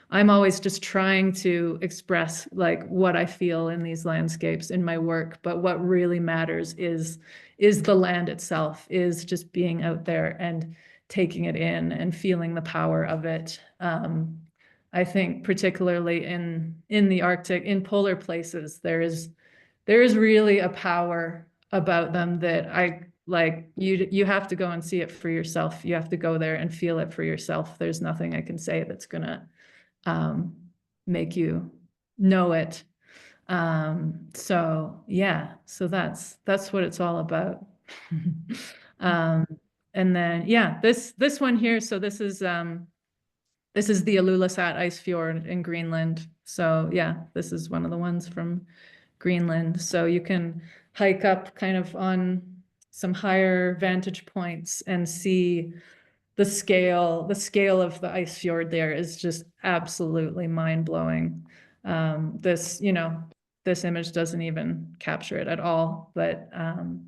I'm always just trying to express like what I feel in these landscapes in my work. But what really matters is the land itself, is just being out there and taking it in and feeling the power of it. I think particularly in the Arctic, in polar places, there is really a power about them that I like. You have to go and see it for yourself. You have to go there and feel it for yourself. There's nothing I can say that's gonna make you know it. So yeah, so that's what it's all about. And then yeah, this one here. So this is the Ilulissat Ice Fjord in Greenland. So yeah, this is one of the ones from Greenland. So you can hike up kind of on some higher vantage points and see the scale of the ice fjord there is just absolutely mind-blowing. This image doesn't even capture it at all. But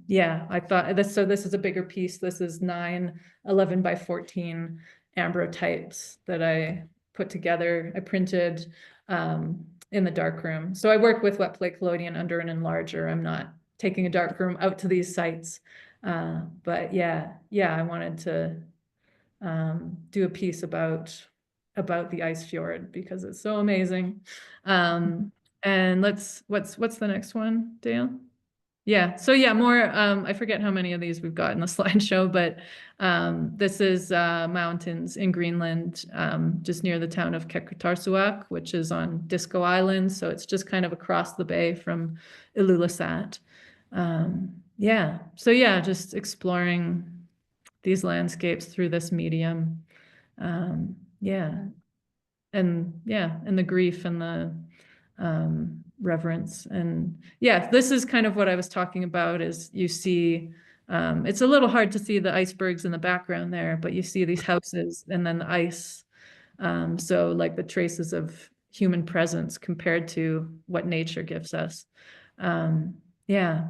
yeah, I thought this is a bigger piece. This is 9/11 by 14 ambrotypes that I put together. I printed in the darkroom. So I work with wet plate collodion under an enlarger. I'm not taking a darkroom out to these sites. But yeah, I wanted to do a piece about the ice fjord because it's so amazing. And what's the next one, Dale? Yeah, so yeah, more, I forget how many of these we've got in the slideshow, but this is mountains in Greenland, just near the town of Qeqertarsuaq, which is on Disco Island. So it's just kind of across the bay from Ilulissat. Yeah, so yeah, just exploring these landscapes through this medium. Yeah, and the grief and the reverence. And yeah, this is kind of what I was talking about, is you see, it's a little hard to see the icebergs in the background there, but you see these houses and then the ice. So like the traces of human presence compared to what nature gives us. Yeah.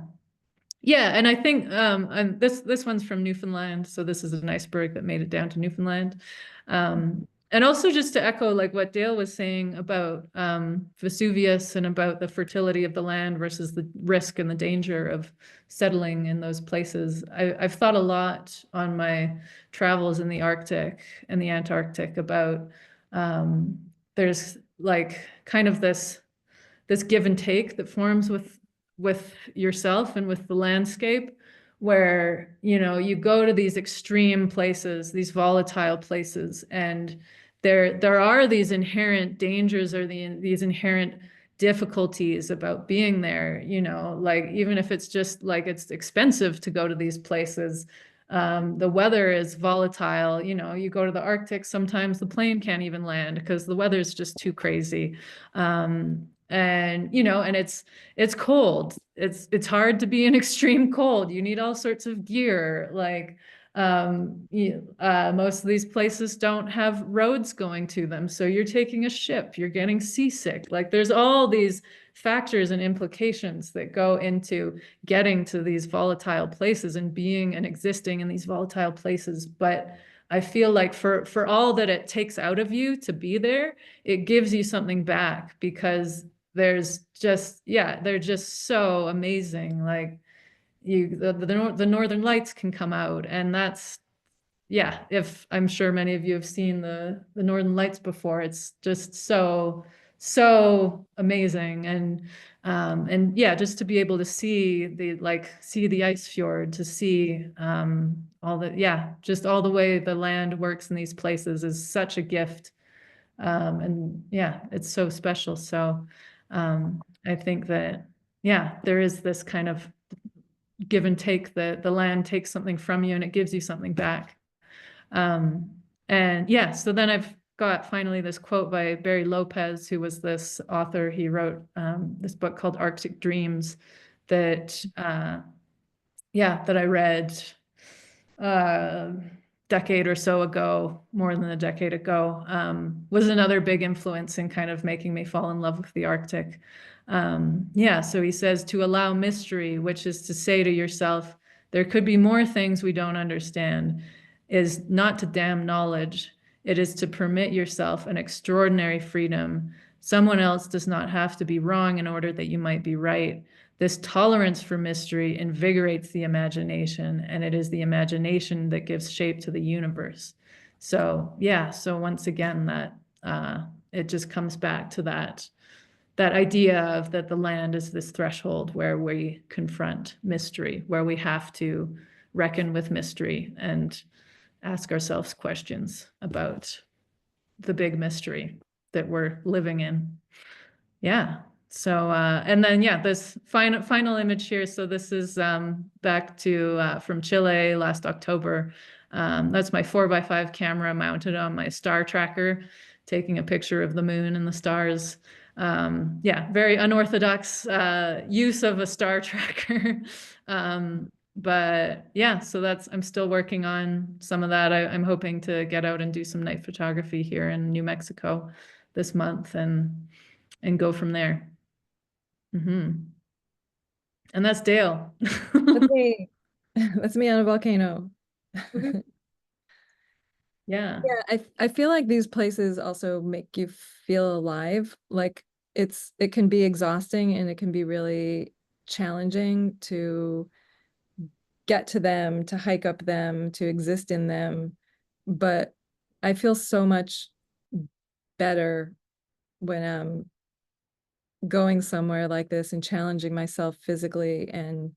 Yeah, and I think and this one's from Newfoundland, so this is an iceberg that made it down to Newfoundland. And also just to echo like what Dale was saying about Vesuvius and about the fertility of the land versus the risk and the danger of settling in those places. I've thought a lot on my travels in the Arctic and the Antarctic about there's like kind of this give and take that forms with yourself and with the landscape, where, you know, you go to these extreme places, these volatile places, and there are these inherent dangers or these inherent difficulties about being there, you know, like even if it's just like it's expensive to go to these places, the weather is volatile. You know, you go to the Arctic, sometimes the plane can't even land because the weather is just too crazy. And you know, and it's cold. It's hard to be in extreme cold. You need all sorts of gear. Like most of these places don't have roads going to them, so you're taking a ship. You're getting seasick. Like there's all these factors and implications that go into getting to these volatile places and being and existing in these volatile places. But I feel like for all that it takes out of you to be there, it gives you something back because there's just, yeah, they're just so amazing. Like the Northern Lights can come out, and that's, yeah, if I'm sure many of you have seen the Northern Lights before, it's just so amazing. And yeah, just to be able to see the ice fjord, to see all the, yeah, just all the way the land works in these places is such a gift. And yeah, it's so special. So I think that, yeah, there is this kind of give and take. The land takes something from you and it gives you something back. Um, and yeah, so then I've got finally this quote by Barry Lopez, who was this author. He wrote this book called Arctic Dreams that, yeah, that I read a decade or so ago, more than a decade ago, was another big influence in kind of making me fall in love with the Arctic. Yeah, so he says to allow mystery, which is to say to yourself, there could be more things we don't understand, is not to damn knowledge. It is to permit yourself an extraordinary freedom. Someone else does not have to be wrong in order that you might be right. This tolerance for mystery invigorates the imagination, and it is the imagination that gives shape to the universe. So yeah, so once again, that it just comes back to that idea of that the land is this threshold where we confront mystery, where we have to reckon with mystery and ask ourselves questions about the big mystery that we're living in. Yeah. So and then yeah, this final image here. So this is back to from Chile last October. That's my 4x5 camera mounted on my star tracker, taking a picture of the moon and the stars. Yeah, very unorthodox use of a star tracker. But yeah, so that's, I'm still working on some of that. I'm hoping to get out and do some night photography here in New Mexico this month and go from there. Hmm. And that's Dale. That's me. That's me on a volcano. Yeah. Yeah, I feel like these places also make you feel alive. Like it can be exhausting and it can be really challenging to get to them, to hike up them, to exist in them. But I feel so much better when I'm going somewhere like this and challenging myself physically, and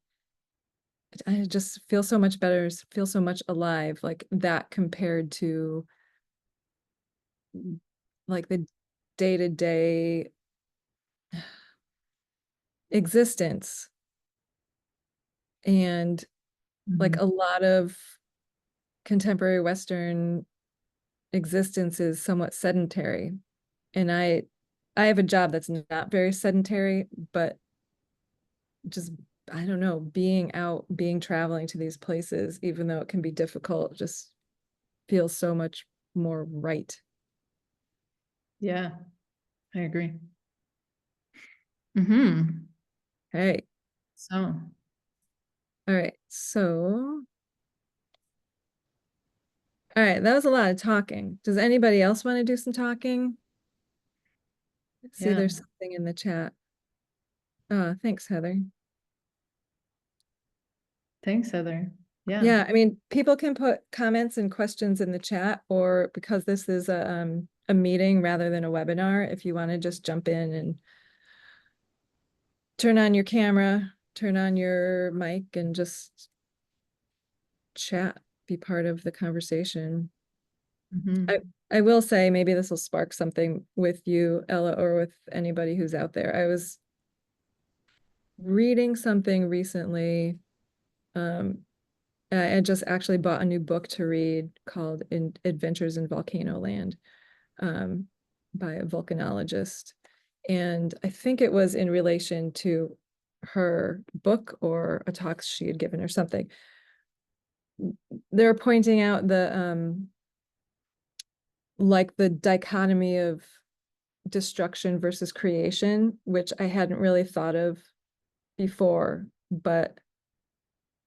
I just feel so much better, feel so much alive, like that compared to like the day-to-day existence. And like Mhm. a lot of contemporary Western existence is somewhat sedentary. And I have a job that's not very sedentary, but just I don't know, being out, being traveling to these places, even though it can be difficult, just feels so much more right. Yeah, I agree. Hmm. Hey, So, all right. So, all right, that was a lot of talking. Does anybody else want to do some talking? See, yeah. there's something in the chat. Thanks, Heather. Thanks, Heather. Yeah. Yeah, I mean, people can put comments and questions in the chat, or because this is a meeting rather than a webinar, if you want to just jump in and turn on your camera, turn on your mic, and just chat, be part of the conversation. I, Mhm. I will say, maybe this will spark something with you, Ella, or with anybody who's out there. I was reading something recently. I just actually bought a new book to read called Adventures in Volcano Land, um, by a volcanologist. And I think it was in relation to her book or a talk she had given or something. They're pointing out the dichotomy of destruction versus creation, which I hadn't really thought of before, but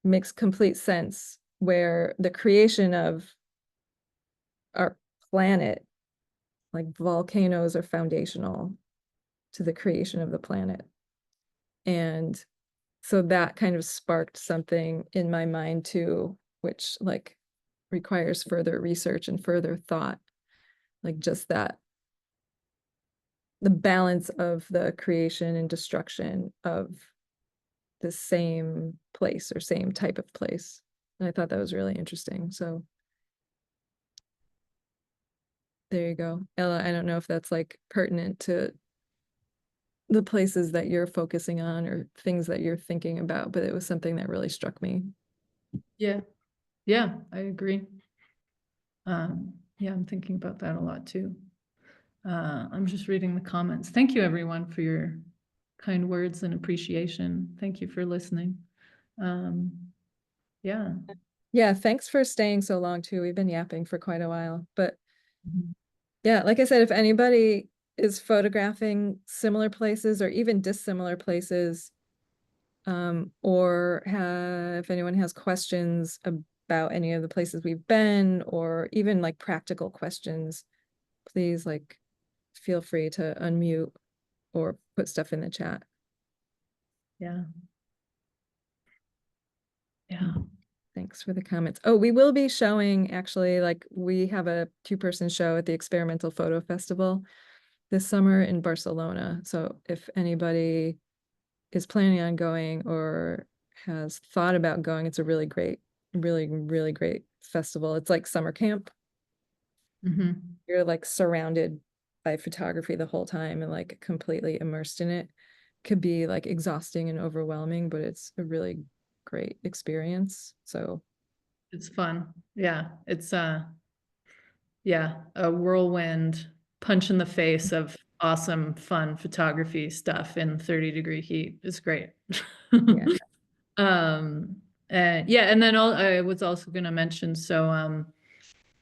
makes complete sense, where the creation of our planet, like volcanoes, are foundational to the creation of the planet. And so that kind of sparked something in my mind too, which like requires further research and further thought, like just that the balance of the creation and destruction of the same place or same type of place. And I thought that was really interesting. So there you go. Ella, I don't know if that's like pertinent to the places that you're focusing on or things that you're thinking about, but it was something that really struck me. Yeah, yeah, I agree. Yeah, I'm thinking about that a lot too. I'm just reading the comments. Thank you, everyone, for your kind words and appreciation. Thank you for listening. Um, yeah. Yeah, thanks for staying so long too. We've been yapping for quite a while, but Mhm. yeah, like I said, if anybody is photographing similar places or even dissimilar places, or if anyone has questions about any of the places we've been, or even like practical questions, please like feel free to unmute or put stuff in the chat. Yeah. Yeah. Thanks for the comments. Oh, we will be showing, actually, like we have a 2-person show at the Experimental Photo Festival this summer in Barcelona. So if anybody is planning on going or has thought about going, it's a really great, really great festival. It's like summer camp. Mhm. You're like surrounded by photography the whole time and like completely immersed in it. Could be like exhausting and overwhelming, but it's a really great experience. So It's fun. Yeah. It's yeah, a whirlwind punch in the face of awesome, fun photography stuff in 30-degree heat. It's great. yeah. Um, and yeah, and then I was also going to mention, so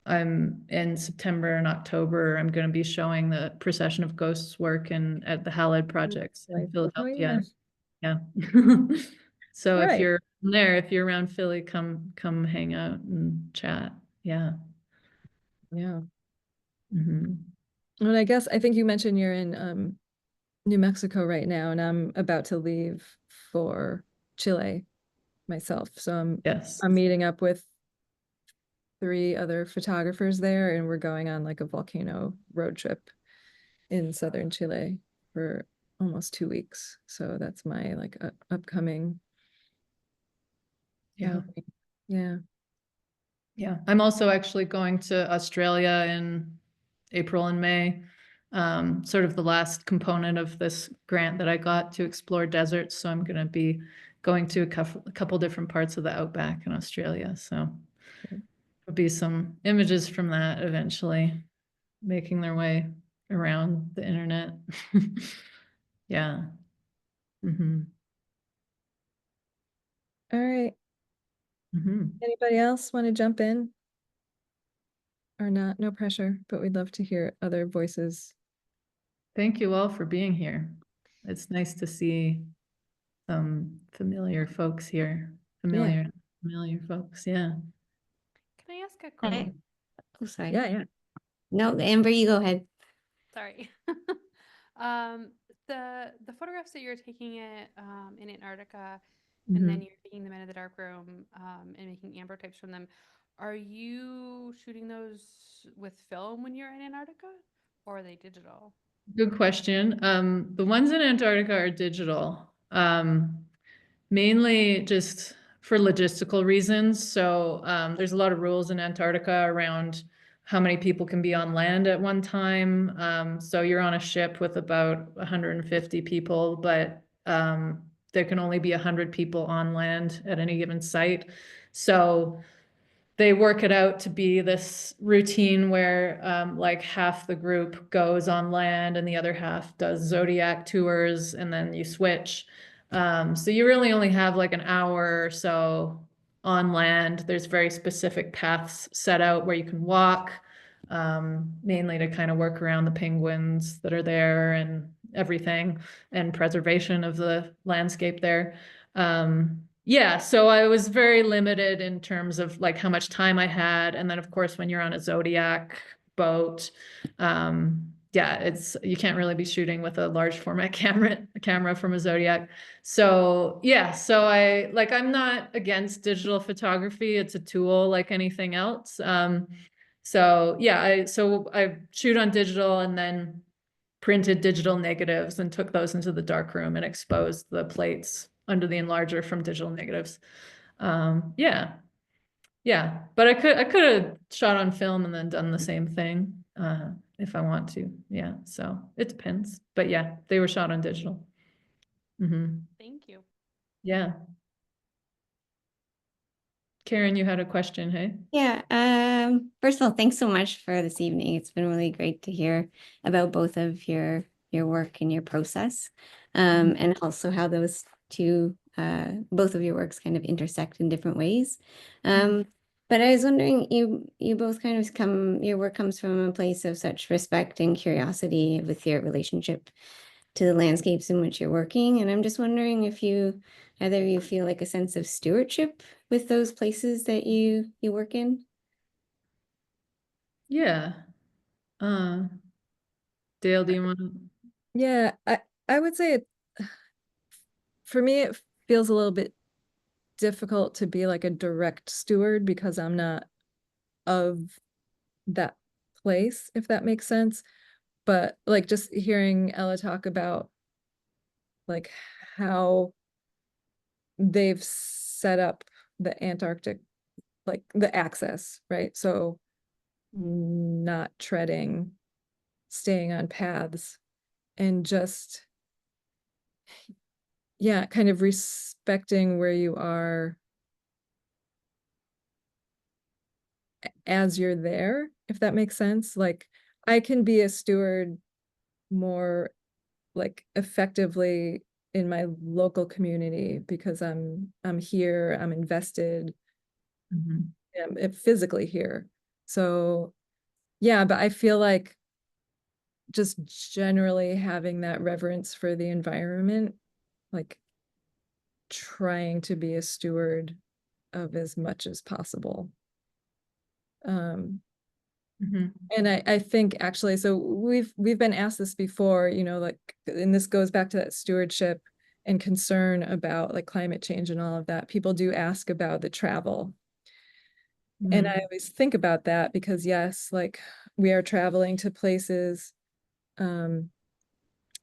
I'm in September and October, I'm going to be showing the Procession of Ghosts work at the Halide Projects in Like, oh yeah. Philadelphia. Yeah. So if Right. you're there, if you're around Philly, come hang out and chat. Yeah. Yeah. Mhm. And I guess I think you mentioned you're in New Mexico right now, and I'm about to leave for Chile myself. So Yes. I'm meeting up with 3 other photographers there, and we're going on like a volcano road trip in southern Chile for almost 2 weeks. So that's my like upcoming Yeah. outing. Yeah. Yeah. I'm also actually going to Australia in April and May. Sort of the last component of this grant that I got to explore deserts. So I'm going to be going to a couple different parts of the outback in Australia. So there'll be some images from that eventually making their way around the internet. Yeah. Hmm. All right. Hmm. Anybody else want to jump in or not? No pressure, but we'd love to hear other voices. Thank you all for being here. It's nice to see some familiar folks here. Yeah. Familiar folks. Yeah. Can I ask a Hi. question? Oh, sorry. Yeah, yeah. No, Amber, you go ahead. Sorry. Um, the photographs that you're taking in Antarctica, and then Mhm. you're taking them into the darkroom and making amber types from them. Are you shooting those with film when you're in Antarctica, or are they digital? Good question. The ones in Antarctica are digital. Mainly just for logistical reasons. So there's a lot of rules in Antarctica around how many people can be on land at one time. So you're on a ship with about 150 people, but there can only be 100 people on land at any given site. So they work it out to be this routine where like half the group goes on land and the other half does Zodiac tours, and then you switch. So you really only have like an hour or so on land. There's very specific paths set out where you can walk, mainly to kind of work around the penguins that are there and everything, and preservation of the landscape there. Yeah, so I was very limited in terms of like how much time I had. And then of course, when you're on a Zodiac boat, yeah, you can't really be shooting with a large format camera from a Zodiac. So yeah, so I'm not against digital photography. It's a tool like anything else. So yeah, I shoot on digital and then printed digital negatives and took those into the darkroom and exposed the plates under the enlarger from digital negatives. Yeah, but I could have shot on film and then done the same thing if I want to. Yeah, so it depends. But yeah, they were shot on digital. Thank you. Yeah. Karen, you had a question, hey? Yeah. First of all, thanks so much for this evening. It's been really great to hear about both of your work and your process, and also how those two, both of your works kind of intersect in different ways. But I was wondering, you both kind of your work comes from a place of such respect and curiosity with your relationship to the landscapes in which you're working. And I'm just wondering if either of you feel like a sense of stewardship with those places that you work in. Yeah. Dale, do you want to? Yeah, I would say for me, it feels a little bit difficult to be like a direct steward because I'm not of that place, if that makes sense. But like just hearing Ella talk about like how they've set up the Antarctic, like the access, right? So not treading, staying on paths, and just, yeah, kind of respecting where you are as you're there, if that makes sense. Like I can be a steward more like effectively in my local community because I'm here, I'm invested, I'm physically here. So yeah, but I feel like just generally having that reverence for the environment, like trying to be a steward of as much as possible. And I think actually, so we've been asked this before, like, and this goes back to that stewardship and concern about like climate change and all of that. People do ask about the travel. And I always think about that because yes, like we are traveling to places, and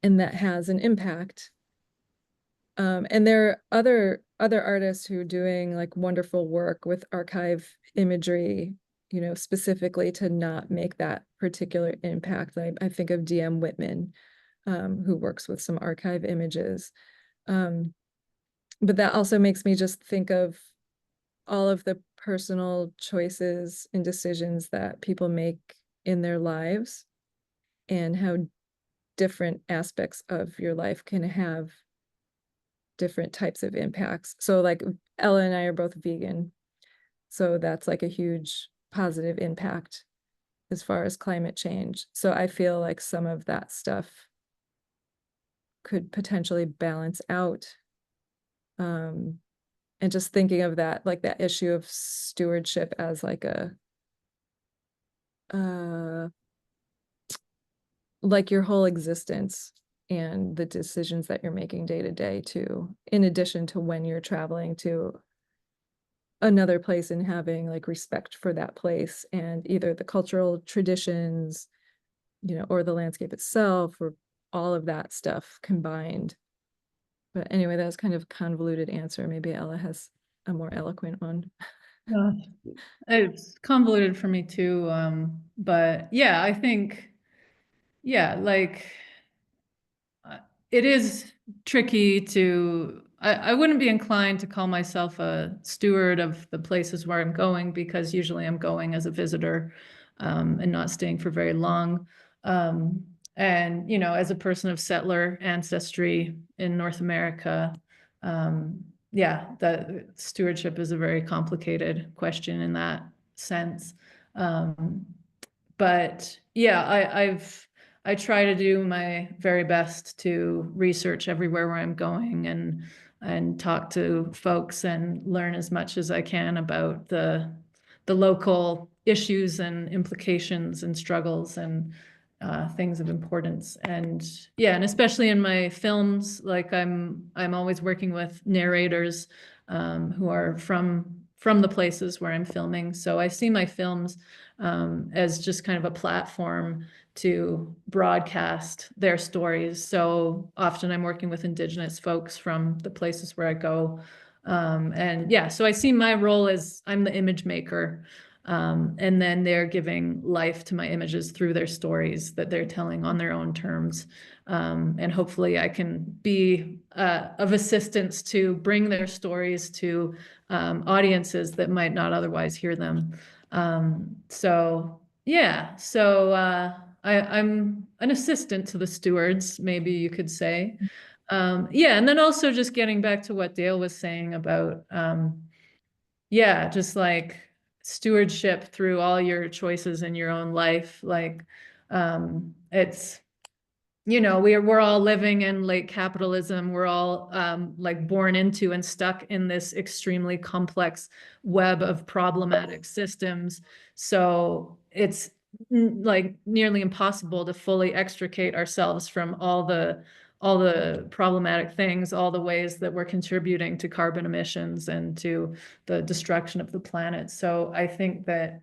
that has an impact. And there are other artists who are doing like wonderful work with archive imagery, specifically to not make that particular impact. I think of DM Whitman, who works with some archive images. But that also makes me just think of all of the personal choices and decisions that people make in their lives and how different aspects of your life can have different types of impacts. So like Ella and I are both vegan. So that's like a huge positive impact as far as climate change. So I feel like some of that stuff could potentially balance out. And just thinking of that, like that issue of stewardship as like like your whole existence and the decisions that you're making day to day too, in addition to when you're traveling to another place and having like respect for that place and either the cultural traditions, or the landscape itself, or all of that stuff combined. But anyway, that was kind of a convoluted answer. Maybe Ella has a more eloquent one. It's convoluted for me too. But yeah, I think, yeah, like it is tricky to, I wouldn't be inclined to call myself a steward of the places where I'm going, because usually I'm going as a visitor, and not staying for very long. And, you know, as a person of settler ancestry in North America, yeah, that stewardship is a very complicated question in that sense. But yeah, I try to do my very best to research everywhere where I'm going, and talk to folks and learn as much as I can about the local issues and implications and struggles and things of importance. And yeah, and especially in my films, like I'm always working with narrators who are from the places where I'm filming. So I see my films as just kind of a platform to broadcast their stories. So often I'm working with Indigenous folks from the places where I go. And yeah, so I see my role as I'm the image maker. And then they're giving life to my images through their stories that they're telling on their own terms. And hopefully I can be of assistance to bring their stories to audiences that might not otherwise hear them. So yeah, so I'm an assistant to the stewards, maybe you could say. Yeah, and then also just getting back to what Dale was saying about, yeah, just like stewardship through all your choices in your own life. Like, it's, you know, we're all living in late capitalism. We're all like born into and stuck in this extremely complex web of problematic systems. So it's like nearly impossible to fully extricate ourselves from all the problematic things, all the ways that we're contributing to carbon emissions and to the destruction of the planet. So I think that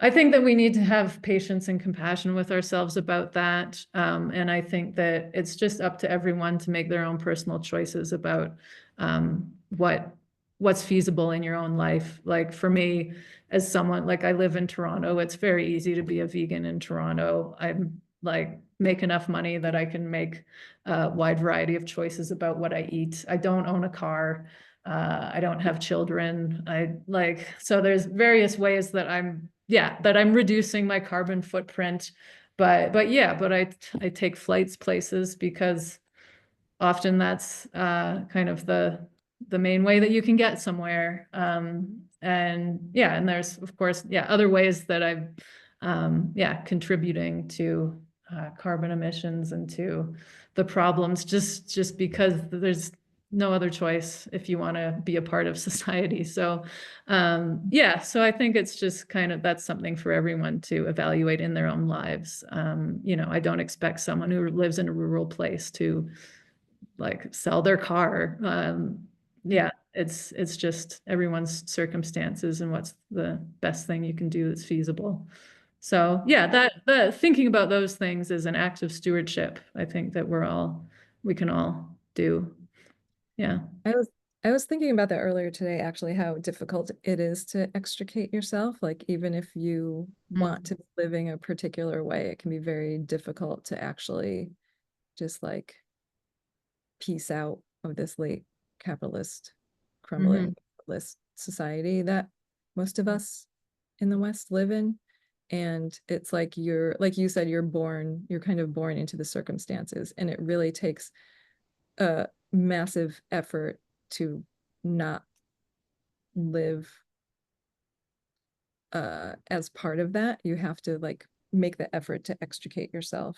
we need to have patience and compassion with ourselves about that. And I think that it's just up to everyone to make their own personal choices about what's feasible in your own life. Like for me, as someone, like I live in Toronto, it's very easy to be a vegan in Toronto. I'm like make enough money that I can make a wide variety of choices about what I eat. I don't own a car. I don't have children. So there's various ways that I'm reducing my carbon footprint. But I take flights places because often that's kind of the main way that you can get somewhere. And yeah, and there's of course, other ways that I'm contributing to carbon emissions and to the problems just because there's no other choice if you want to be a part of society. So yeah, so I think it's just kind of, that's something for everyone to evaluate in their own lives. You know, I don't expect someone who lives in a rural place to like sell their car. Yeah, it's just everyone's circumstances and what's the best thing you can do that's feasible. So yeah, the thinking about those things is an act of stewardship. I think that we can all do. Yeah. I was thinking about that earlier today, actually, how difficult it is to extricate yourself. Like even if you want to be living a particular way, it can be very difficult to actually just like piece out of this late capitalist, crumbling capitalist society that most of us in the West live in. And it's like like you said, you're kind of born into the circumstances, and it really takes a massive effort to not live as part of that. You have to like make the effort to extricate yourself.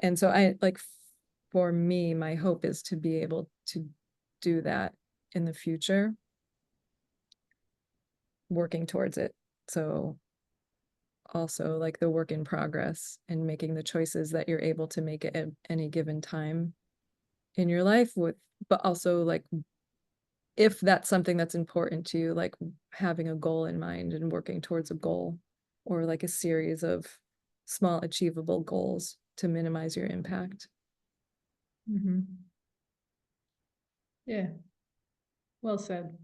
And so I like, for me, my hope is to be able to do that in the future, working towards it. So also like the work in progress and making the choices that you're able to make at any given time in your life, but also like if that's something that's important to you, like having a goal in mind and working towards a goal, or like a series of small achievable goals to minimize your impact. Yeah. Well said.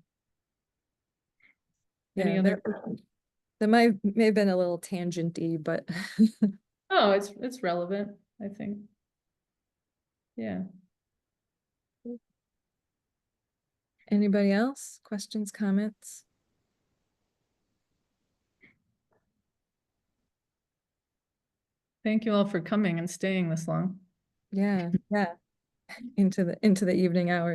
Any Yeah, other? that may have been a little tangenty, but Oh, it's relevant, I think. Yeah. anybody else? Questions, comments? Thank you all for coming and staying this long. Yeah, yeah. Into the evening hours.